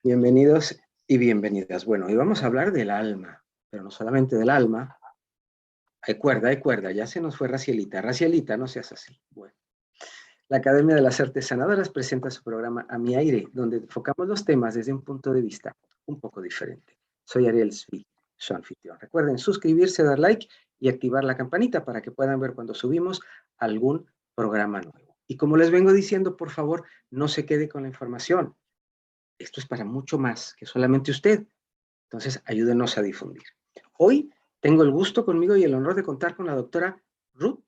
Bienvenidos y bienvenidas. Bueno, hoy vamos a hablar del alma, pero no solamente del alma. Hay cuerda, ya se nos fue Racielita. Racielita, no seas así. Bueno, la Academia de las Artes Sanadoras presenta su programa A Mi Aire, donde enfocamos los temas desde un punto de vista un poco diferente. Soy Ariel Svi, su anfitrión. Recuerden suscribirse, dar like y activar la campanita para que puedan ver cuando subimos algún programa nuevo. Y como les vengo diciendo, por favor, no se quede con la información. Esto es para mucho más que solamente usted. Entonces, ayúdenos a difundir. Hoy tengo el gusto conmigo y el honor de contar con la doctora Ruth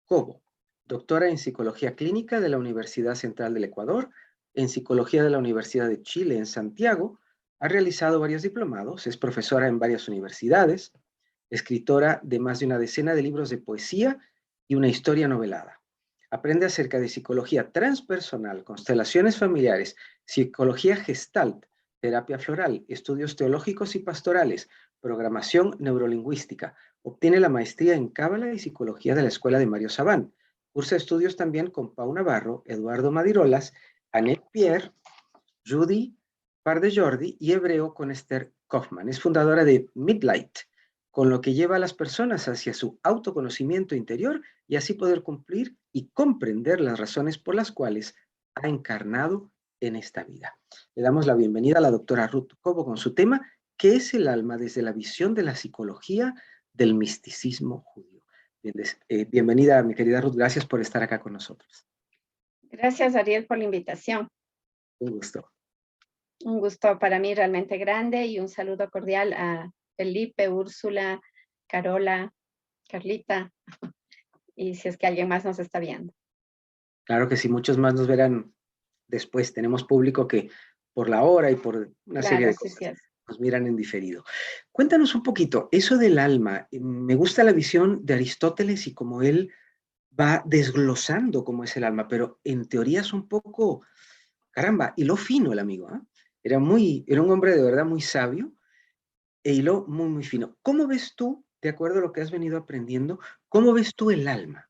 Cobo, doctora en Psicología Clínica de la Universidad Central del Ecuador, en Psicología de la Universidad de Chile en Santiago, ha realizado varios diplomados, es profesora en varias universidades, escritora de más de una decena de libros de poesía y una historia novelada. Aprende acerca de psicología transpersonal, constelaciones familiares, psicología gestalt, terapia floral, estudios teológicos y pastorales, programación neurolingüística. Obtiene la maestría en Cábala y Psicología de la Escuela de Mario Sabán. Cursa estudios también con Pau Navarro, Eduardo Madirolas, Annette Pierre, Judy Pardejordi y hebreo con Esther Kaufman. Es fundadora de Midlight, con lo que lleva a las personas hacia su autoconocimiento interior y así poder cumplir y comprender las razones por las cuales ha encarnado en esta vida. Le damos la bienvenida a la doctora Ruth Cobo con su tema, ¿qué es el alma desde la visión de la psicología del misticismo judío? Bienvenida, mi querida Ruth, gracias por estar acá con nosotros. Gracias, Ariel, por la invitación. Un gusto. Un gusto para mí realmente grande y un saludo cordial a Felipe, Úrsula, Carola, Carlita, y si es que alguien más nos está viendo. Claro que sí, muchos más nos verán después. Tenemos público que por la hora y por una serie Claro, de sí, cosas sí es. nos miran en diferido. Cuéntanos un poquito, eso del alma. Me gusta la visión de Aristóteles y cómo él va desglosando cómo es el alma, pero en teoría es un poco, caramba, hiló fino el amigo, ¿eh? Era un hombre de verdad muy sabio e hiló muy, muy fino. ¿Cómo ves tú, de acuerdo a lo que has venido aprendiendo, cómo ves tú el alma?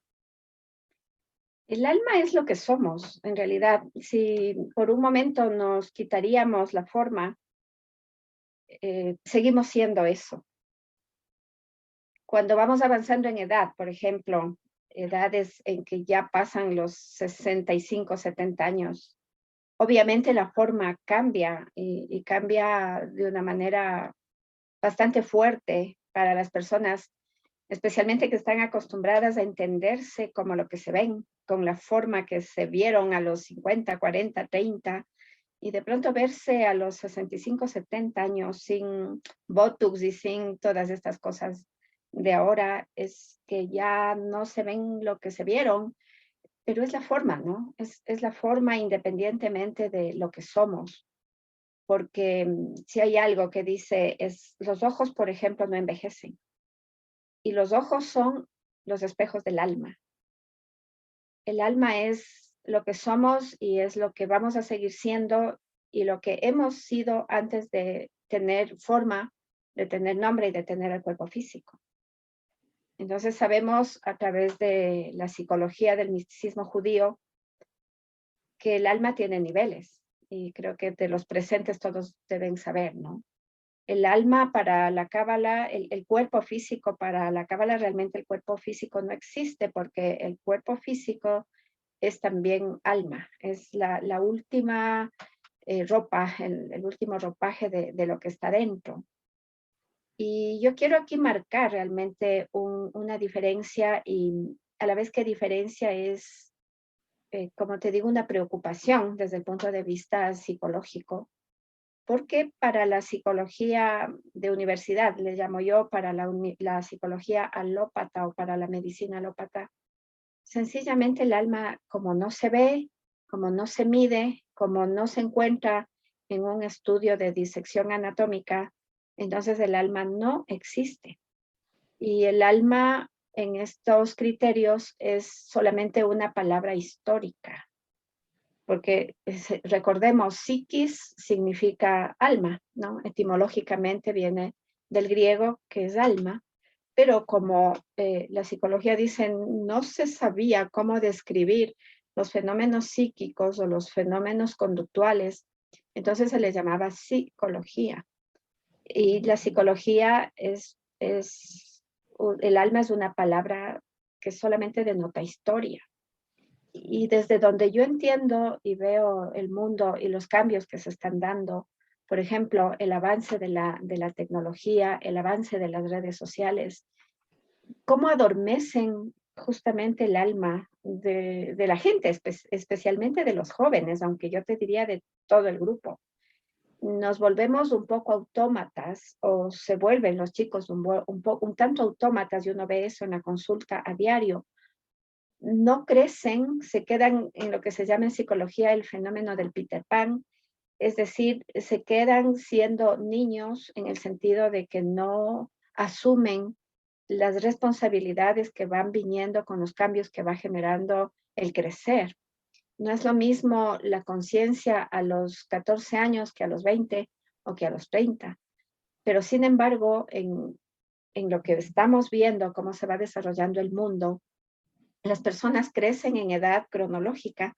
El alma es lo que somos, en realidad. Si por un momento nos quitaríamos la forma, seguimos siendo eso. Cuando vamos avanzando en edad, por ejemplo, edades en que ya pasan los 65, 70 años, obviamente la forma cambia y cambia de una manera bastante fuerte para las personas, especialmente que están acostumbradas a entenderse como lo que se ven, con la forma que se vieron a los 50, 40, 30, y de pronto verse a los 65, 70 años sin Botox y sin todas estas cosas de ahora, es que ya no se ven lo que se vieron, pero es la forma, ¿no? Es la forma independientemente de lo que somos, porque si hay algo que dice, es los ojos, por ejemplo, no envejecen, y los ojos son los espejos del alma. El alma es lo que somos y es lo que vamos a seguir siendo y lo que hemos sido antes de tener forma, de tener nombre y de tener el cuerpo físico. Entonces sabemos a través de la psicología del misticismo judío que el alma tiene niveles y creo que de los presentes todos deben saber, ¿no? El alma para la cábala, el cuerpo físico para la cábala, realmente el cuerpo físico no existe porque el cuerpo físico es también alma, es la última ropa, el último ropaje de lo que está dentro. Y yo quiero aquí marcar realmente una diferencia y a la vez que diferencia es, como te digo, una preocupación desde el punto de vista psicológico, porque para la psicología de universidad, le llamo yo, para la psicología alópata o para la medicina alópata, sencillamente el alma, como no se ve, como no se mide, como no se encuentra en un estudio de disección anatómica, entonces el alma no existe. Y el alma en estos criterios es solamente una palabra histórica, porque recordemos, psiquis significa alma, ¿no? Etimológicamente viene del griego, que es alma, pero como la psicología dice, no se sabía cómo describir los fenómenos psíquicos o los fenómenos conductuales, Entonces se le llamaba psicología. Y la psicología el alma es una palabra que solamente denota historia. Y desde donde yo entiendo y veo el mundo y los cambios que se están dando, por ejemplo, el avance de la tecnología, el avance de las redes sociales, cómo adormecen justamente el alma de la gente, especialmente de los jóvenes, aunque yo te diría de todo el grupo. Nos volvemos un poco autómatas o se vuelven los chicos un tanto autómatas, y uno ve eso en la consulta a diario. No crecen, se quedan en lo que se llama en psicología el fenómeno del Peter Pan, es decir, se quedan siendo niños en el sentido de que no asumen las responsabilidades que van viniendo con los cambios que va generando el crecer. No es lo mismo la conciencia a los 14 años que a los 20 o que a los 30, pero sin embargo, en lo que estamos viendo, cómo se va desarrollando el mundo, las personas crecen en edad cronológica,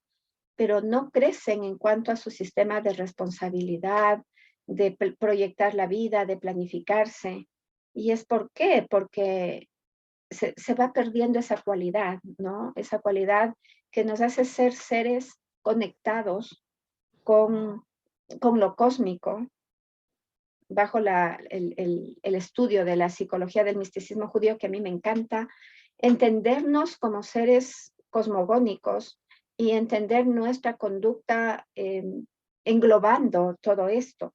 pero no crecen en cuanto a su sistema de responsabilidad, de proyectar la vida, de planificarse. ¿Y es por qué? Porque se va perdiendo esa cualidad, ¿no? Esa cualidad que nos hace ser seres conectados con, con lo cósmico, bajo el estudio de la psicología del misticismo judío, que a mí me encanta, entendernos como seres cosmogónicos y entender nuestra conducta englobando todo esto.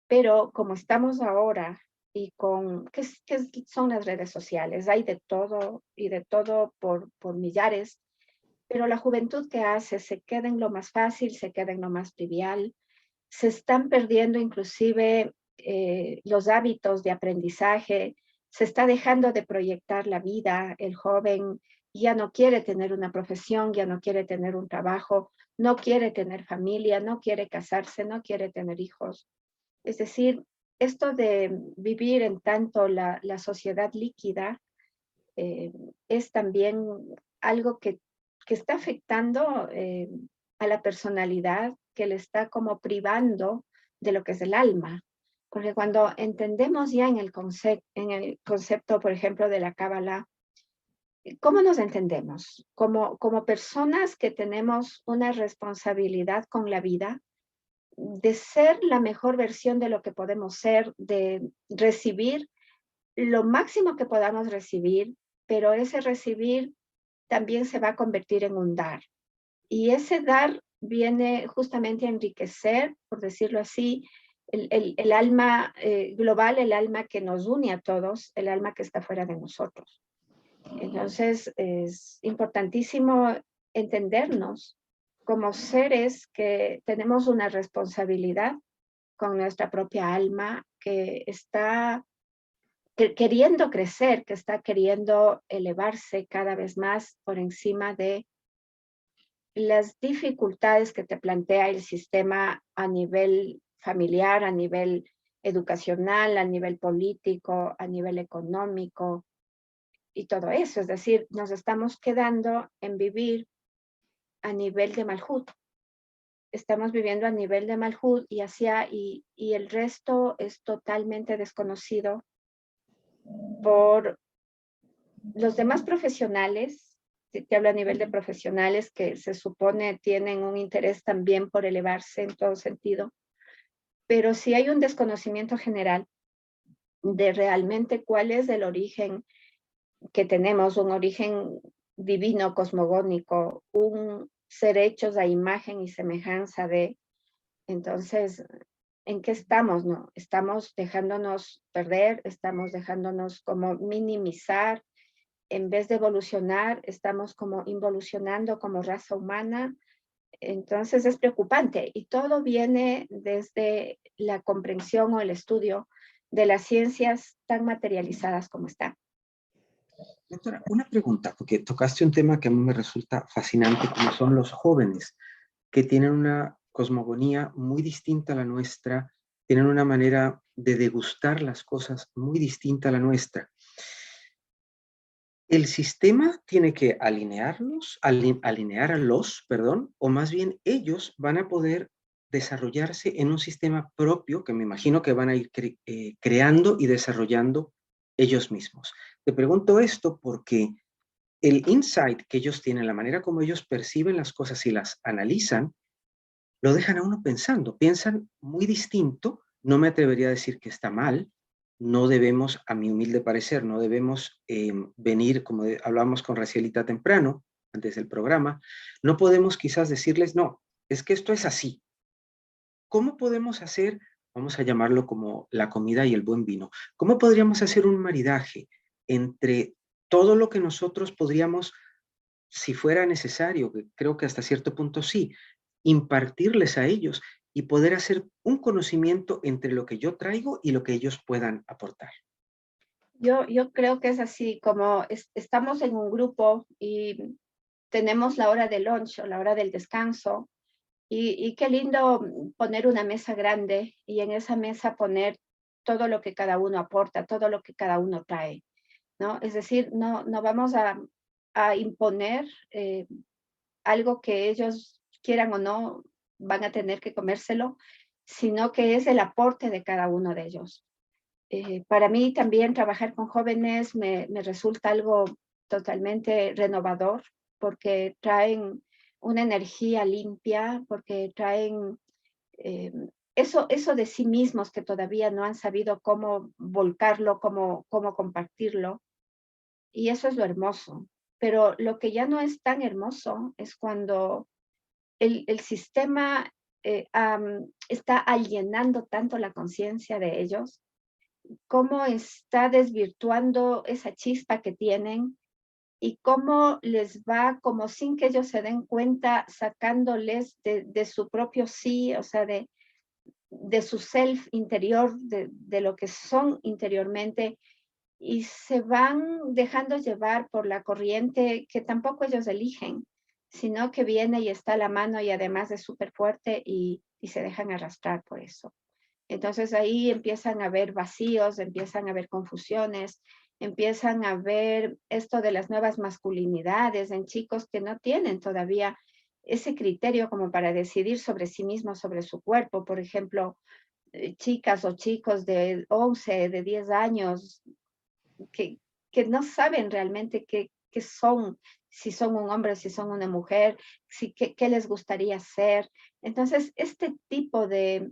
Pero como estamos ahora y ¿qué son las redes sociales? Hay de todo y de todo por millares, pero la juventud que hace se queda en lo más fácil, se queda en lo más trivial, se están perdiendo inclusive los hábitos de aprendizaje, se está dejando de proyectar la vida, el joven ya no quiere tener una profesión, ya no quiere tener un trabajo, no quiere tener familia, no quiere casarse, no quiere tener hijos. Es decir, esto de vivir en tanto la sociedad líquida es también algo que está afectando a la personalidad, que le está como privando de lo que es el alma. Porque cuando entendemos ya en el concepto, por ejemplo, de la Cábala, ¿cómo nos entendemos? Como personas que tenemos una responsabilidad con la vida, de ser la mejor versión de lo que podemos ser, de recibir lo máximo que podamos recibir, pero ese recibir también se va a convertir en un dar. Y ese dar viene justamente a enriquecer, por decirlo así, el alma global, el alma que nos une a todos, el alma que está fuera de nosotros. Entonces, es importantísimo entendernos como seres que tenemos una responsabilidad con nuestra propia alma, que está queriendo crecer, que está queriendo elevarse cada vez más por encima de las dificultades que te plantea el sistema a nivel familiar, a nivel educacional, a nivel político, a nivel económico y todo eso. Es decir, nos estamos quedando en vivir a nivel de Malhut. Estamos viviendo a nivel de Malhut y el resto es totalmente desconocido por los demás profesionales. Te hablo a nivel de profesionales que se supone tienen un interés también por elevarse en todo sentido, pero sí hay un desconocimiento general de realmente cuál es el origen que tenemos, un origen divino, cosmogónico, un ser hechos a imagen y semejanza de. Entonces, ¿en qué estamos? No, estamos dejándonos perder, estamos dejándonos como minimizar. En vez de evolucionar, estamos como involucionando como raza humana. Entonces es preocupante y todo viene desde la comprensión o el estudio de las ciencias tan materializadas como están. Doctora, una pregunta, porque tocaste un tema que a mí me resulta fascinante, como son los jóvenes, que tienen una cosmogonía muy distinta a la nuestra, tienen una manera de degustar las cosas muy distinta a la nuestra. ¿El sistema tiene que alinearlos, alinearlos, perdón, o más bien ellos van a poder desarrollarse en un sistema propio que me imagino que van a ir creando y desarrollando ellos mismos. Te pregunto esto porque el insight que ellos tienen, la manera como ellos perciben las cosas y las analizan, lo dejan a uno pensando. Piensan muy distinto. No me atrevería a decir que está mal. No debemos, a mi humilde parecer, no debemos venir, como hablábamos con Racielita temprano, antes del programa, no podemos quizás decirles, no, es que esto es así. ¿Cómo podemos hacer, vamos a llamarlo como la comida y el buen vino, cómo podríamos hacer un maridaje entre todo lo que nosotros podríamos, si fuera necesario, que creo que hasta cierto punto sí, impartirles a ellos y poder hacer un conocimiento entre lo que yo traigo y lo que ellos puedan aportar? Yo creo que es así, como estamos en un grupo y tenemos la hora de lunch o la hora del descanso, y qué lindo poner una mesa grande y en esa mesa poner todo lo que cada uno aporta, todo lo que cada uno trae, ¿no? Es decir, no vamos a imponer algo que ellos quieran o no, van a tener que comérselo, sino que es el aporte de cada uno de ellos. Para mí también trabajar con jóvenes me resulta algo totalmente renovador porque traen una energía limpia, porque traen eh, eso de sí mismos que todavía no han sabido cómo volcarlo, cómo compartirlo. Y eso es lo hermoso. Pero lo que ya no es tan hermoso es cuando el sistema está alienando tanto la conciencia de ellos, cómo está desvirtuando esa chispa que tienen y cómo les va, como sin que ellos se den cuenta, sacándoles de su propio sí, o sea, de su self interior, de lo que son interiormente, y se van dejando llevar por la corriente que tampoco ellos eligen, sino que viene y está a la mano y además es súper fuerte y se dejan arrastrar por eso. Entonces ahí empiezan a haber vacíos, empiezan a haber confusiones, empiezan a ver esto de las nuevas masculinidades en chicos que no tienen todavía ese criterio como para decidir sobre sí mismos, sobre su cuerpo. Por ejemplo, chicas o chicos de 11, de 10 años que, que no saben realmente qué son, si son un hombre, si son una mujer, si, qué les gustaría ser. Entonces, este tipo de,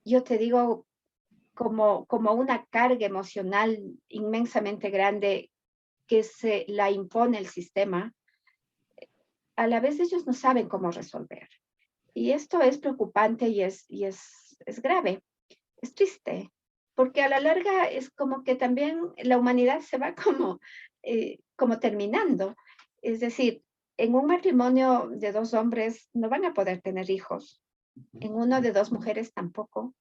yo te digo, como una carga emocional inmensamente grande que se la impone el sistema, a la vez ellos no saben cómo resolver. Y esto es preocupante y es grave, es triste, porque a la larga es como que también la humanidad se va como terminando. Es decir, en un matrimonio de dos hombres no van a poder tener hijos, en uno de dos mujeres tampoco.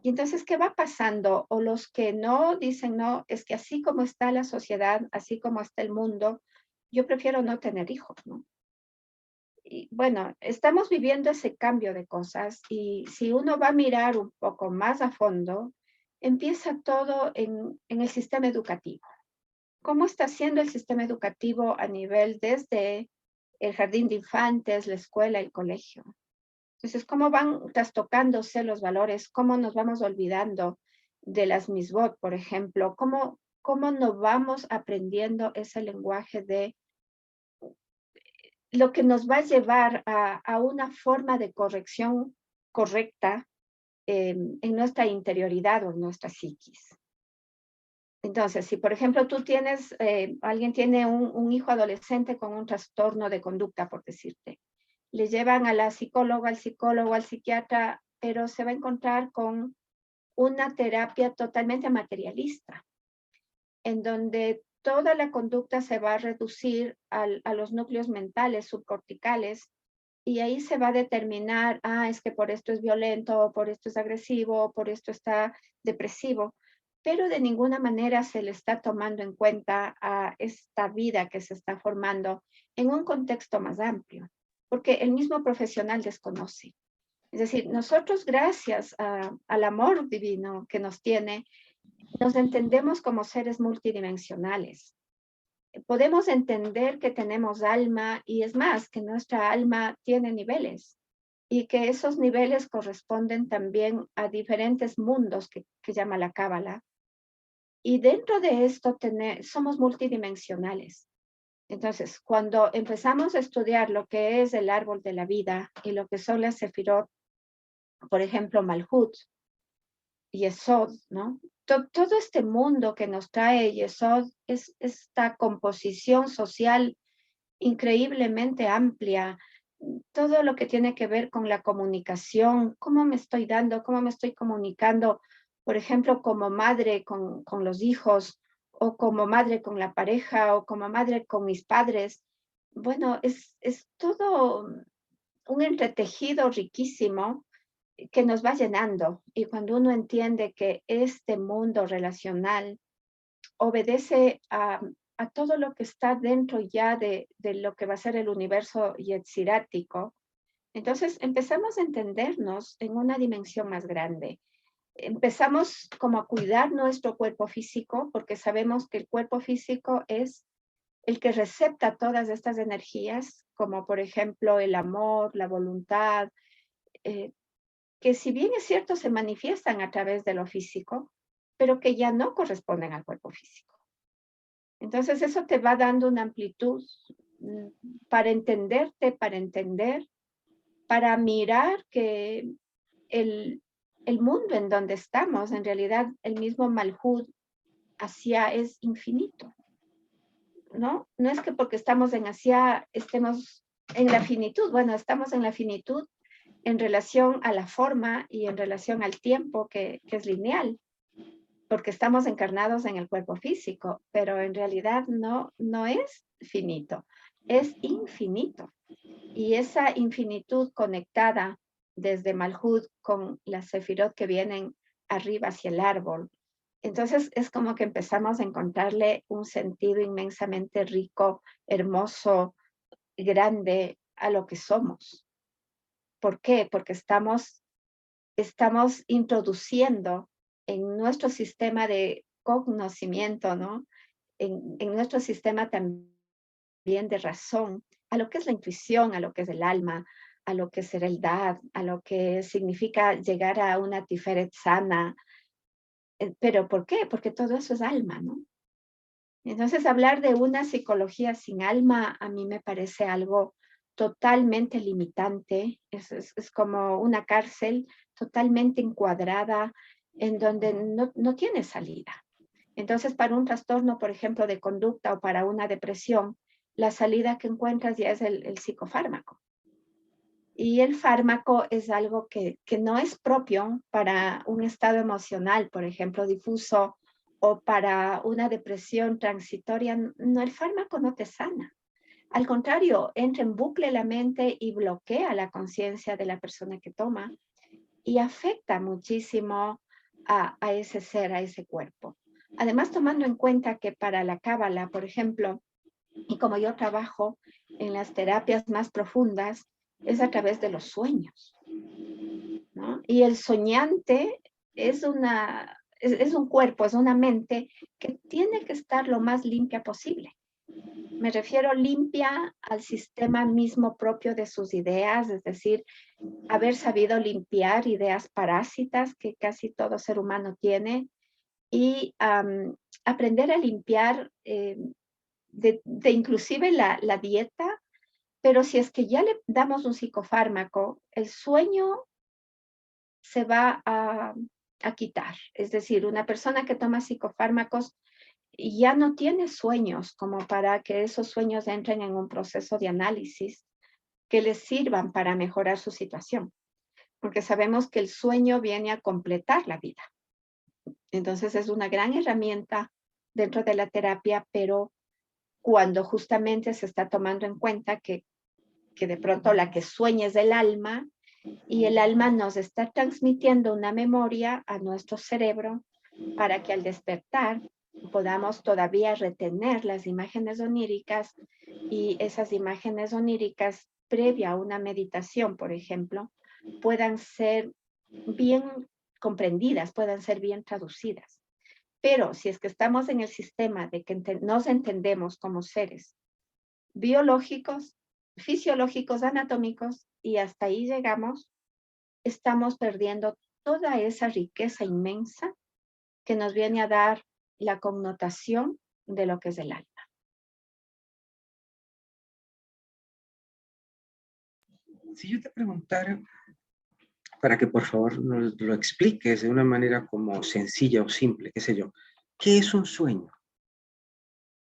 Y entonces, ¿qué va pasando? O los que no dicen, no, es que así como está la sociedad, así como está el mundo, yo prefiero no tener hijos, ¿no? Y bueno, estamos viviendo ese cambio de cosas y si uno va a mirar un poco más a fondo, empieza todo en el sistema educativo. ¿Cómo está siendo el sistema educativo a nivel desde el jardín de infantes, la escuela, el colegio? Entonces, ¿cómo van trastocándose los valores? ¿Cómo nos vamos olvidando de las misbot, por ejemplo? ¿Cómo no vamos aprendiendo ese lenguaje de lo que nos va a llevar a una forma de corrección correcta en nuestra interioridad o en nuestra psiquis? Entonces, si por ejemplo tú tienes, alguien tiene un hijo adolescente con un trastorno de conducta, por decirte, le llevan a la psicóloga, al psicólogo, al psiquiatra, pero se va a encontrar con una terapia totalmente materialista, en donde toda la conducta se va a reducir a los núcleos mentales subcorticales y ahí se va a determinar, es que por esto es violento, por esto es agresivo, por esto está depresivo, pero de ninguna manera se le está tomando en cuenta a esta vida que se está formando en un contexto más amplio, porque el mismo profesional desconoce. Es decir, nosotros gracias al amor divino que nos tiene, nos entendemos como seres multidimensionales. Podemos entender que tenemos alma y es más, que nuestra alma tiene niveles y que esos niveles corresponden también a diferentes mundos que llama la Cábala. Y dentro de esto somos multidimensionales. Entonces, cuando empezamos a estudiar lo que es el árbol de la vida y lo que son las sefirot, por ejemplo, Malhut, Yesod, ¿no? Todo este mundo que nos trae Yesod es esta composición social increíblemente amplia, todo lo que tiene que ver con la comunicación, cómo me estoy dando, cómo me estoy comunicando, por ejemplo, como madre con los hijos, o como madre con la pareja, o como madre con mis padres. Bueno, es todo un entretejido riquísimo que nos va llenando. Y cuando uno entiende que este mundo relacional obedece a todo lo que está dentro ya de lo que va a ser el universo yetzirático, entonces empezamos a entendernos en una dimensión más grande. Empezamos como a cuidar nuestro cuerpo físico, porque sabemos que el cuerpo físico es el que recepta todas estas energías, como por ejemplo el amor, la voluntad, eh, que si bien es cierto se manifiestan a través de lo físico, pero que ya no corresponden al cuerpo físico. Entonces eso te va dando una amplitud para entenderte, para entender, para mirar que el mundo en donde estamos, en realidad el mismo Malhut Asia es infinito, ¿no? No es que porque estamos en Asia estemos en la finitud, bueno, estamos en la finitud en relación a la forma y en relación al tiempo que es lineal, porque estamos encarnados en el cuerpo físico, pero en realidad no es finito, es infinito. Y esa infinitud conectada desde Malhut con las sefirot que vienen arriba hacia el árbol, entonces es como que empezamos a encontrarle un sentido inmensamente rico, hermoso, grande a lo que somos. ¿Por qué? Porque estamos introduciendo en nuestro sistema de conocimiento, ¿no? En nuestro sistema también de razón, a lo que es la intuición, a lo que es el alma, a lo que es ser el dad, a lo que significa llegar a una tiferet sana. ¿Pero por qué? Porque todo eso es alma, ¿no? Entonces, hablar de una psicología sin alma a mí me parece algo totalmente limitante. Es como una cárcel totalmente encuadrada en donde no tiene salida. Entonces, para un trastorno, por ejemplo, de conducta o para una depresión, la salida que encuentras ya es el psicofármaco. Y el fármaco es algo que no es propio para un estado emocional, por ejemplo, difuso, o para una depresión transitoria. No, el fármaco no te sana. Al contrario, entra en bucle la mente y bloquea la conciencia de la persona que toma y afecta muchísimo a ese ser, a ese cuerpo. Además, tomando en cuenta que para la cábala, por ejemplo, y como yo trabajo en las terapias más profundas, es a través de los sueños, ¿no? Y el soñante es un cuerpo, es una mente que tiene que estar lo más limpia posible. Me refiero limpia al sistema mismo propio de sus ideas, es decir, haber sabido limpiar ideas parásitas que casi todo ser humano tiene y aprender a limpiar de inclusive la dieta, pero si es que ya le damos un psicofármaco, el sueño se va a quitar. Es decir, una persona que toma psicofármacos ya no tiene sueños como para que esos sueños entren en un proceso de análisis que les sirvan para mejorar su situación, porque sabemos que el sueño viene a completar la vida. Entonces es una gran herramienta dentro de la terapia, pero cuando justamente se está tomando en cuenta que de pronto la que sueña es el alma y el alma nos está transmitiendo una memoria a nuestro cerebro para que al despertar podamos todavía retener las imágenes oníricas y esas imágenes oníricas previa a una meditación, por ejemplo, puedan ser bien comprendidas, puedan ser bien traducidas. Pero si es que estamos en el sistema de que nos entendemos como seres biológicos, fisiológicos, anatómicos, y hasta ahí llegamos, estamos perdiendo toda esa riqueza inmensa que nos viene a dar la connotación de lo que es el alma. Si yo te preguntara, para que por favor nos lo expliques de una manera como sencilla o simple, qué sé yo, ¿qué es un sueño?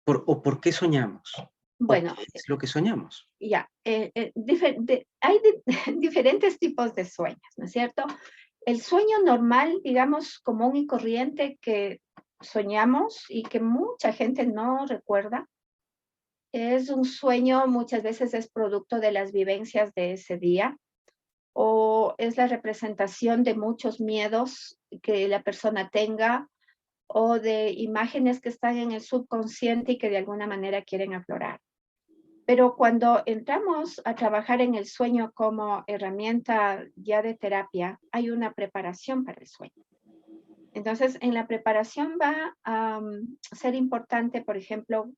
¿O por qué soñamos? ¿O Bueno, qué es lo que soñamos? ya, hay diferentes tipos de sueños, ¿no es cierto? El sueño normal, digamos, común y corriente que soñamos y que mucha gente no recuerda, es un sueño, muchas veces es producto de las vivencias de ese día o es la representación de muchos miedos que la persona tenga o de imágenes que están en el subconsciente y que de alguna manera quieren aflorar. Pero cuando entramos a trabajar en el sueño como herramienta ya de terapia, hay una preparación para el sueño. Entonces, en la preparación va a ser importante, por ejemplo,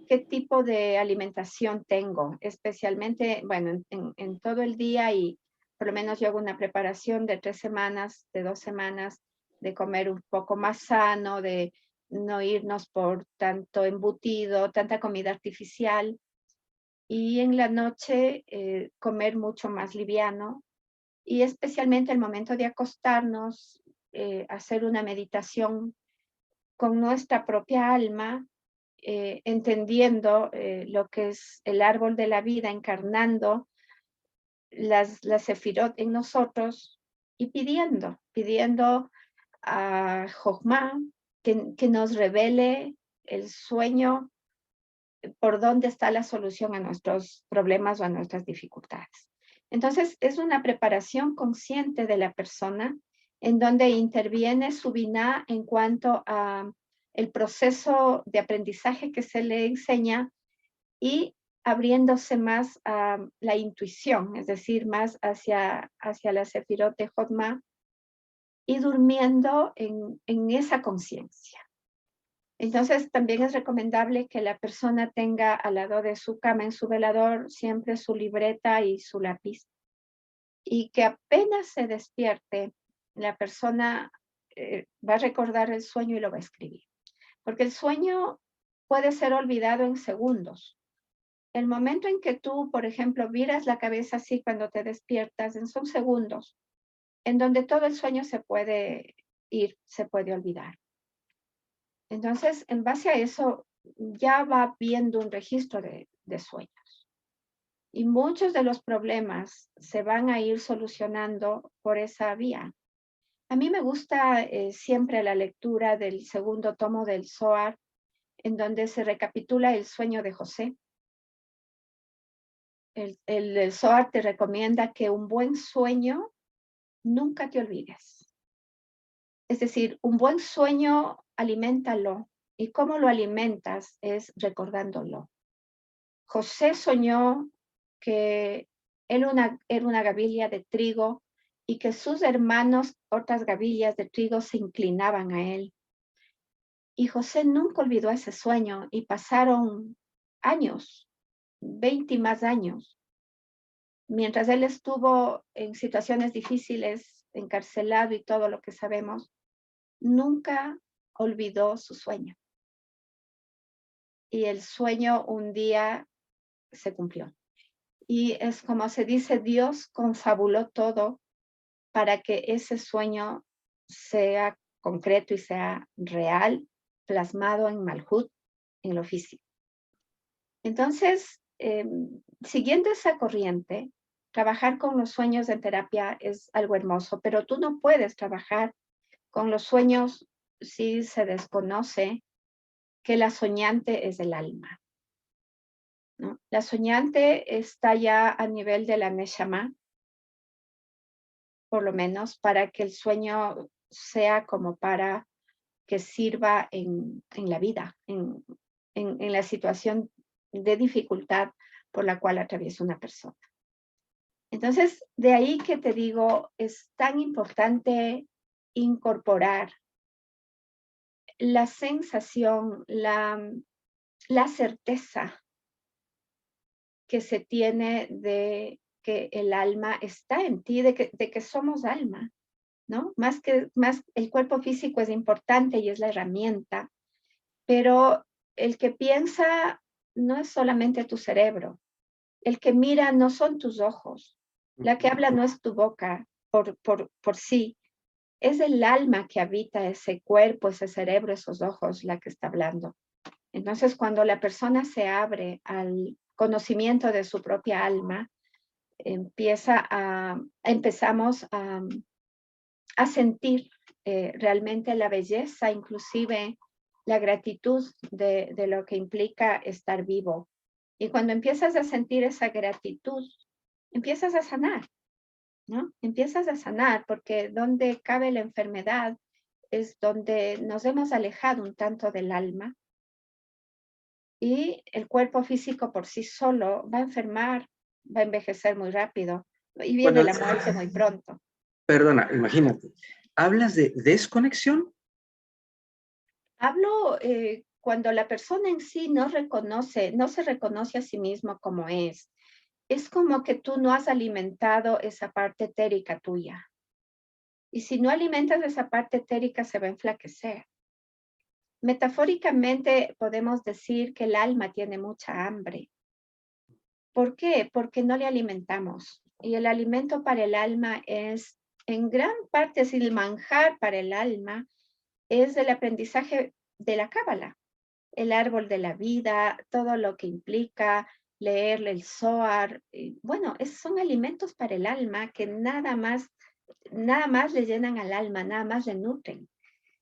qué tipo de alimentación tengo, especialmente, bueno, en todo el día y por lo menos yo hago una preparación de 3 semanas, de 2 semanas, de comer un poco más sano, de no irnos por tanto embutido, tanta comida artificial y en la noche comer mucho más liviano y especialmente el momento de acostarnos, hacer una meditación con nuestra propia alma, entendiendo lo que es el árbol de la vida, encarnando las sefirot en nosotros y pidiendo a Jochma que nos revele el sueño por dónde está la solución a nuestros problemas o a nuestras dificultades. Entonces, es una preparación consciente de la persona en donde interviene su biná en cuanto a el proceso de aprendizaje que se le enseña y abriéndose más a la intuición, es decir, más hacia la sefirot de Jotma y durmiendo en esa conciencia. Entonces, también es recomendable que la persona tenga al lado de su cama, en su velador, siempre su libreta y su lápiz. Y que apenas se despierte, la persona va a recordar el sueño y lo va a escribir. Porque el sueño puede ser olvidado en segundos. El momento en que tú, por ejemplo, viras la cabeza así cuando te despiertas, son segundos, en donde todo el sueño se puede ir, se puede olvidar. Entonces, en base a eso, ya va viendo un registro de sueños. Y muchos de los problemas se van a ir solucionando por esa vía. A mí me gusta siempre la lectura del segundo tomo del Zohar, en donde se recapitula el sueño de José. El Zohar te recomienda que un buen sueño nunca te olvides. Es decir, un buen sueño, aliméntalo. ¿Y cómo lo alimentas? Es recordándolo. José soñó que era una gavilla de trigo y que sus hermanos, otras gavillas de trigo, se inclinaban a él. Y José nunca olvidó ese sueño y pasaron años, 20 y más años, mientras él estuvo en situaciones difíciles, encarcelado y todo lo que sabemos, nunca olvidó su sueño. Y el sueño un día se cumplió. Y es como se dice, Dios confabuló todo para que ese sueño sea concreto y sea real, plasmado en Malhut, en lo físico. Entonces, siguiendo esa corriente, trabajar con los sueños en terapia es algo hermoso, pero tú no puedes trabajar con los sueños si se desconoce que la soñante es el alma, ¿no? La soñante está ya a nivel de la Neshama, por lo menos, para que el sueño sea como para que sirva en la vida, en la situación de dificultad por la cual atraviesa una persona. Entonces, de ahí que te digo, es tan importante incorporar la sensación, la certeza que se tiene de que el alma está en ti, de que somos alma, ¿no? Más el cuerpo físico es importante y es la herramienta, pero el que piensa no es solamente tu cerebro, el que mira no son tus ojos, la que habla no es tu boca por sí, es el alma que habita ese cuerpo, ese cerebro, esos ojos, la que está hablando. Entonces, cuando la persona se abre al conocimiento de su propia alma, empezamos a sentir realmente la belleza, inclusive la gratitud de lo que implica estar vivo. Y cuando empiezas a sentir esa gratitud, empiezas a sanar, ¿no? Empiezas a sanar, porque donde cabe la enfermedad es donde nos hemos alejado un tanto del alma, y el cuerpo físico por sí solo va a enfermar, va a envejecer muy rápido y viene Bueno, la muerte muy pronto. perdona, imagínate, ¿hablas de desconexión? Hablo cuando la persona en sí no se reconoce a sí mismo como es. Es como que tú no has alimentado esa parte etérica tuya. Y si no alimentas esa parte etérica, se va a enflaquecer. Metafóricamente podemos decir que el alma tiene mucha hambre. ¿Por qué? Porque no le alimentamos. Y el alimento para el alma es, en gran parte, es el manjar para el alma, es el aprendizaje de la cábala, el árbol de la vida, todo lo que implica leerle el Zohar. Bueno, son alimentos para el alma que nada más le llenan al alma, nada más le nutren.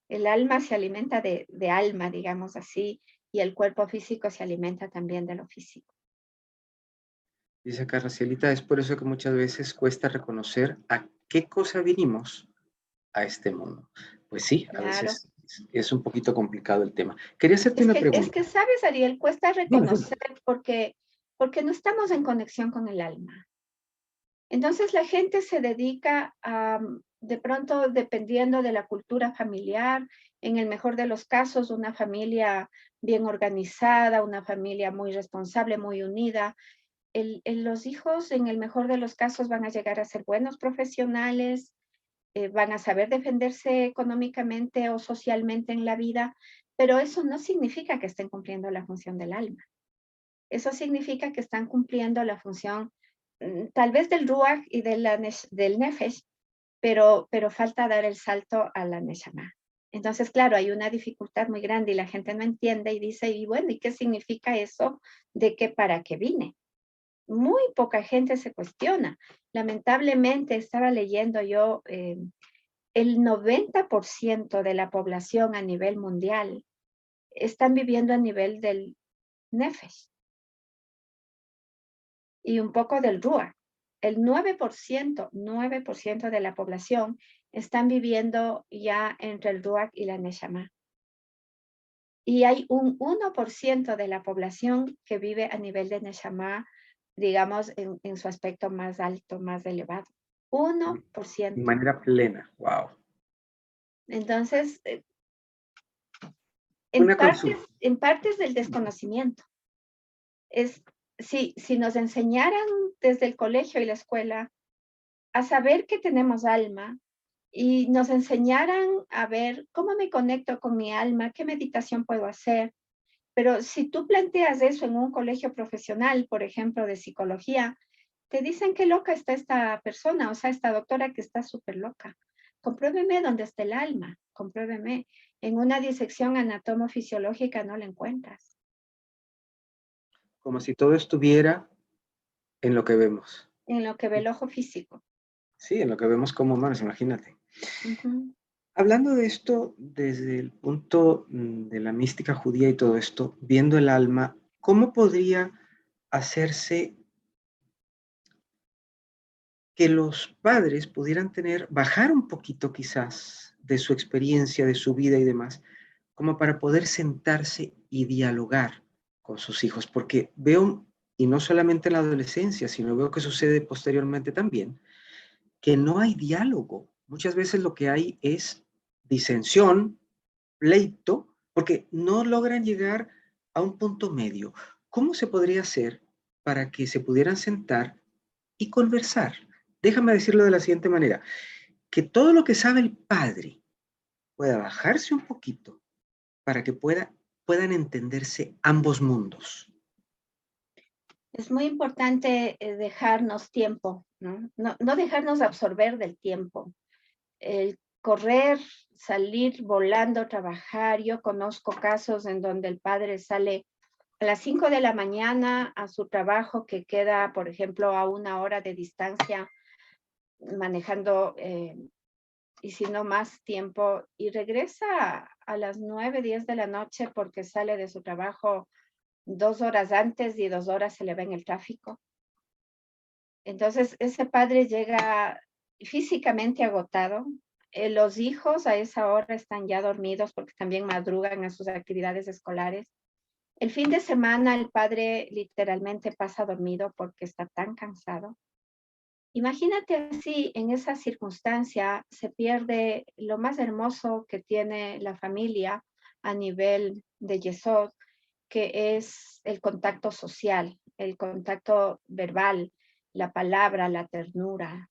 El alma se alimenta de alma, digamos así, y el cuerpo físico se alimenta también de lo físico. Dice acá Racielita, es por eso que muchas veces cuesta reconocer a qué cosa vinimos a este mundo. Pues sí, a Claro. veces es un poquito complicado el tema. Quería hacerte una Es pregunta. que sabes, Ariel, cuesta Dime, dime. reconocer porque no estamos en conexión con el alma. Entonces la gente se dedica a, de pronto, dependiendo de la cultura familiar, en el mejor de los casos, una familia bien organizada, una familia muy responsable, muy unida. Los hijos, en el mejor de los casos, van a llegar a ser buenos profesionales, van a saber defenderse económicamente o socialmente en la vida, pero eso no significa que estén cumpliendo la función del alma. Eso significa que están cumpliendo la función tal vez del Ruach y del Nefesh, pero falta dar el salto a la Neshama. Entonces, claro, hay una dificultad muy grande y la gente no entiende y dice, y bueno, ¿y qué significa eso de que para qué vine? Muy poca gente se cuestiona. Lamentablemente, estaba leyendo yo, el 90% de la población a nivel mundial están viviendo a nivel del Nefesh y un poco del Ruach. El 9% de la población están viviendo ya entre el Ruach y la Neshama. Y hay un 1% de la población que vive a nivel de Neshama, digamos, en su aspecto más alto, más elevado. De 1%. manera plena. Wow. Entonces, Una consulta. en partes del desconocimiento. Es, si nos enseñaran desde el colegio y la escuela a saber que tenemos alma y nos enseñaran a ver cómo me conecto con mi alma, qué meditación puedo hacer. Pero si tú planteas eso en un colegio profesional, por ejemplo, de psicología, te dicen qué loca está esta persona, o sea, esta doctora que está súper loca. Compruébeme dónde está el alma, compruébeme. En una disección anatomofisiológica no la encuentras. Como si todo estuviera en lo que vemos. En lo que ve el ojo físico. Sí, en lo que vemos como humanos, imagínate. Ujú. Hablando de esto desde el punto de la mística judía y todo esto, viendo el alma, ¿cómo podría hacerse que los padres pudieran bajar un poquito quizás de su experiencia, de su vida y demás, como para poder sentarse y dialogar con sus hijos? Porque veo, y no solamente en la adolescencia, sino veo que sucede posteriormente también, que no hay diálogo. Muchas veces lo que hay es disensión, pleito, porque no logran llegar a un punto medio. ¿Cómo se podría hacer para que se pudieran sentar y conversar. Déjame decirlo de la siguiente manera, que todo lo que sabe el padre pueda bajarse un poquito para que puedan entenderse ambos mundos. Es muy importante dejarnos tiempo, ¿no? No dejarnos absorber del tiempo. El correr, salir volando, trabajar. Yo conozco casos en donde el padre sale a las 5 de la mañana a su trabajo que queda, por ejemplo, a 1 hora de distancia manejando y si no más tiempo y regresa a las 9, 10 de la noche porque sale de su trabajo 2 horas antes y 2 horas se le va en el tráfico. Entonces, ese padre llega físicamente agotado. Los hijos a esa hora están ya dormidos porque también madrugan a sus actividades escolares. El fin de semana el padre literalmente pasa dormido porque está tan cansado. Imagínate así, en esa circunstancia se pierde lo más hermoso que tiene la familia a nivel de Yesod, que es el contacto social, el contacto verbal, la palabra, la ternura.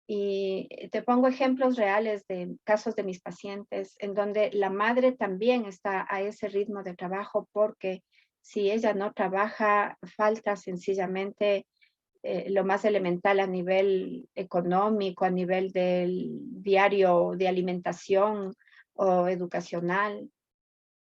Y te pongo ejemplos reales de casos de mis pacientes en donde la madre también está a ese ritmo de trabajo porque si ella no trabaja, falta sencillamente lo más elemental a nivel económico, a nivel del diario de alimentación o educacional.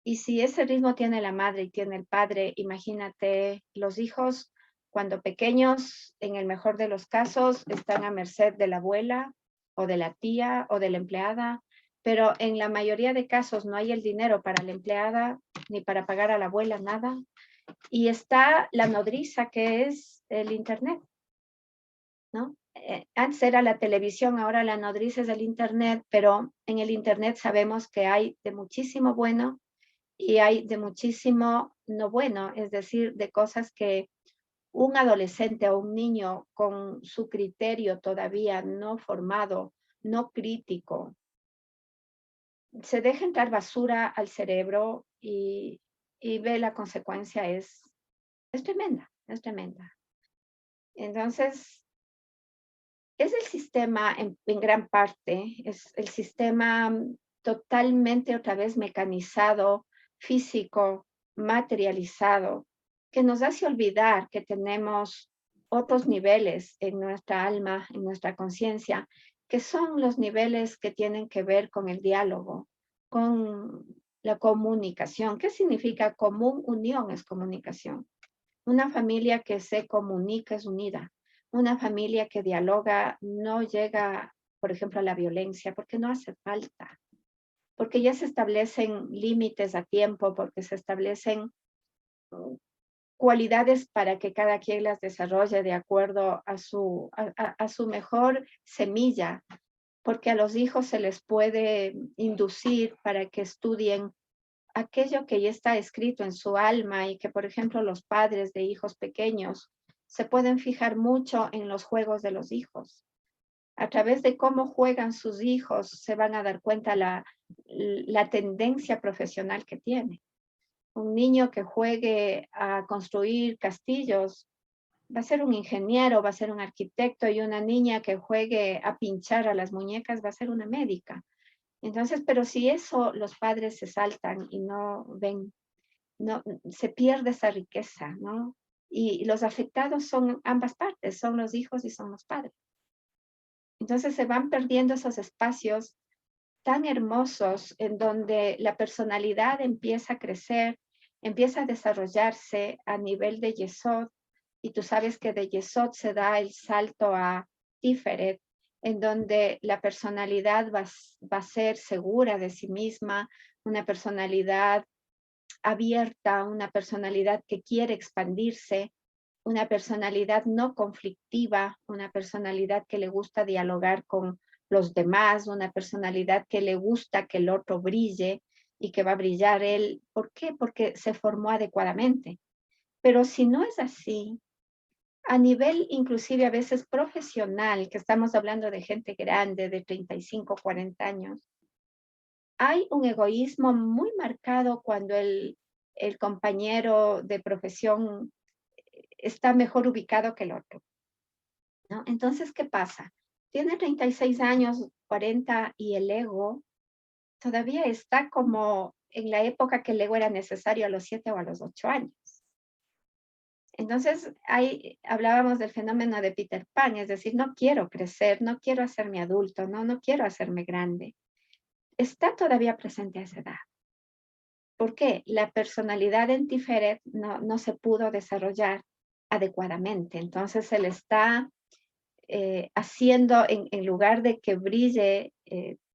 Y si ese ritmo tiene la madre y tiene el padre, imagínate, los hijos cuando pequeños, en el mejor de los casos, están a merced de la abuela o de la tía o de la empleada, pero en la mayoría de casos no hay el dinero para la empleada ni para pagar a la abuela, nada. Y está la nodriza que es el Internet, ¿no? Antes era la televisión, ahora la nodriza es el Internet, pero en el Internet sabemos que hay de muchísimo bueno y hay de muchísimo no bueno, es decir, de cosas que un adolescente o un niño con su criterio todavía no formado, no crítico, se deja entrar basura al cerebro y ve la consecuencia es tremenda, es tremenda. Entonces, es el sistema en gran parte, es el sistema totalmente otra vez mecanizado, físico, materializado, que nos hace olvidar que tenemos otros niveles en nuestra alma, en nuestra conciencia, que son los niveles que tienen que ver con el diálogo, con la comunicación. ¿Qué significa común? Unión es comunicación. Una familia que se comunica es unida. Una familia que dialoga no llega, por ejemplo, a la violencia, porque no hace falta, porque ya se establecen límites a tiempo, porque se establecen cualidades para que cada quien las desarrolle de acuerdo a su mejor semilla, porque a los hijos se les puede inducir para que estudien aquello que ya está escrito en su alma y que, por ejemplo, los padres de hijos pequeños se pueden fijar mucho en los juegos de los hijos. A través de cómo juegan sus hijos se van a dar cuenta la tendencia profesional que tiene. Un niño que juegue a construir castillos va a ser un ingeniero, va a ser un arquitecto, y una niña que juegue a pinchar a las muñecas va a ser una médica. Entonces, pero si eso los padres se saltan y no ven, no, se pierde esa riqueza, ¿no? Y los afectados son ambas partes, son los hijos y son los padres. Entonces se van perdiendo esos espacios tan hermosos en donde la personalidad empieza a crecer, empieza a desarrollarse a nivel de Yesod, y tú sabes que de Yesod se da el salto a Tiferet, en donde la personalidad va a ser segura de sí misma, una personalidad abierta, una personalidad que quiere expandirse, una personalidad no conflictiva, una personalidad que le gusta dialogar con los demás, una personalidad que le gusta que el otro brille y que va a brillar él. ¿Por qué? Porque se formó adecuadamente. Pero si no es así, a nivel inclusive a veces profesional, que estamos hablando de gente grande de 35, 40 años, hay un egoísmo muy marcado cuando el compañero de profesión está mejor ubicado que el otro. ¿no? Entonces, ¿qué pasa? Tiene 36 años, 40 y el ego todavía está como en la época que el ego era necesario a los 7 o a los 8 años. Entonces, ahí hablábamos del fenómeno de Peter Pan, es decir, no quiero crecer, no quiero hacerme adulto, no quiero hacerme grande. Está todavía presente a esa edad. ¿Por qué? La personalidad en Tiferet no se pudo desarrollar adecuadamente. Entonces, él está haciendo, en lugar de que brille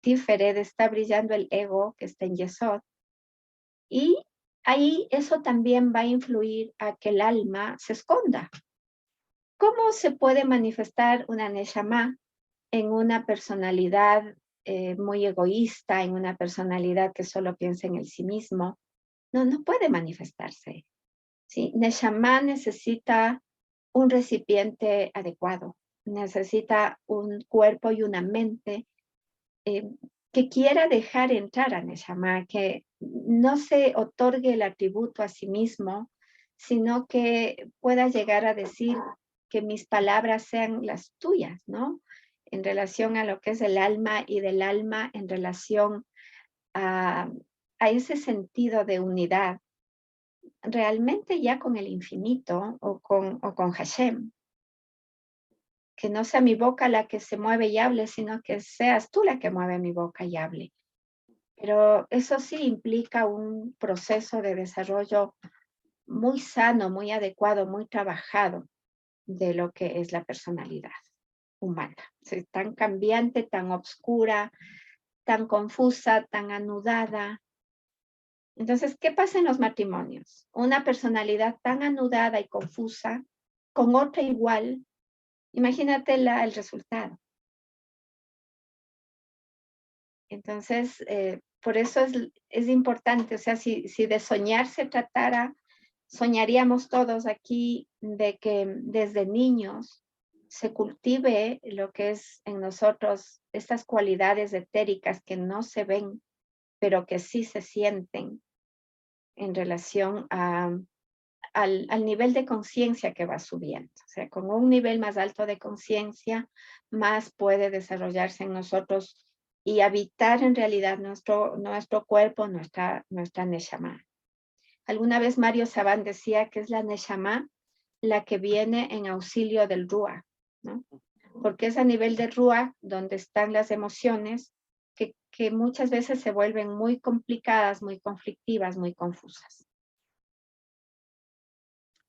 Tiferet, está brillando el ego que está en Yesod. Y ahí eso también va a influir a que el alma se esconda. ¿Cómo se puede manifestar una Neshama en una personalidad muy egoísta, en una personalidad que solo piensa en el sí mismo? No puede manifestarse. ¿Sí? Neshama necesita un recipiente adecuado, necesita un cuerpo y una mente eh, que quiera dejar entrar a Neshama, que no se otorgue el atributo a sí mismo, sino que pueda llegar a decir que mis palabras sean las tuyas, ¿no? En relación a lo que es el alma y del alma en relación a, a ese sentido de unidad, realmente ya con el infinito o con Hashem. Que no sea mi boca la que se mueve y hable, sino que seas tú la que mueve mi boca y hable. Pero eso sí implica un proceso de desarrollo muy sano, muy adecuado, muy trabajado de lo que es la personalidad humana. Es tan cambiante, tan obscura, tan confusa, tan anudada. Entonces, ¿qué pasa en los matrimonios? Una personalidad tan anudada y confusa con otra igual, imagínate el resultado. Entonces, por eso es importante, o sea, si de soñar se tratara, soñaríamos todos aquí de que desde niños se cultive lo que es en nosotros estas cualidades etéricas que no se ven, pero que sí se sienten en relación al nivel de conciencia que va subiendo. O sea, con un nivel más alto de conciencia, más puede desarrollarse en nosotros y habitar en realidad nuestro cuerpo, nuestra Neshama. Alguna vez Mario Saban decía que es la Neshama la que viene en auxilio del Ruach, ¿no? Porque es a nivel de Ruach donde están las emociones que muchas veces se vuelven muy complicadas, muy conflictivas, muy confusas.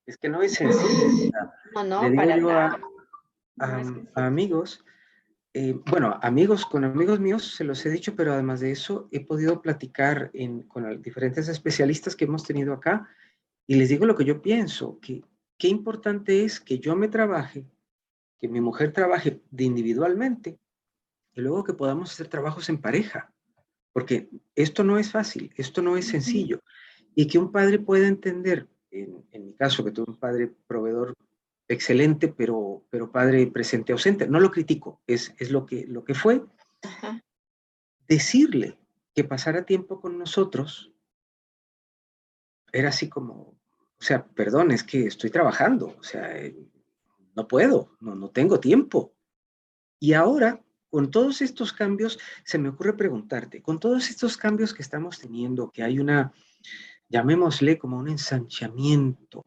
Es que no es sencillo. Le No, digo para yo nada. No es a sencillo. amigos, bueno, amigos, con amigos míos se los he dicho, pero además de eso he podido platicar con diferentes especialistas que hemos tenido acá y les digo lo que yo pienso, que qué importante es que yo me trabaje, que mi mujer trabaje individualmente y luego que podamos hacer trabajos en pareja, porque esto no es fácil, esto no es sencillo y que un padre pueda entender, en mi caso, que tuve un padre proveedor excelente, pero padre presente ausente. No lo critico, es lo que fue. Ajá. Decirle que pasara tiempo con nosotros era así como, o sea, perdón, es que estoy trabajando, o sea, no puedo, no tengo tiempo. Y ahora, con todos estos cambios, se me ocurre preguntarte, con todos estos cambios que estamos teniendo, que hay una, llamémosle como un ensanchamiento,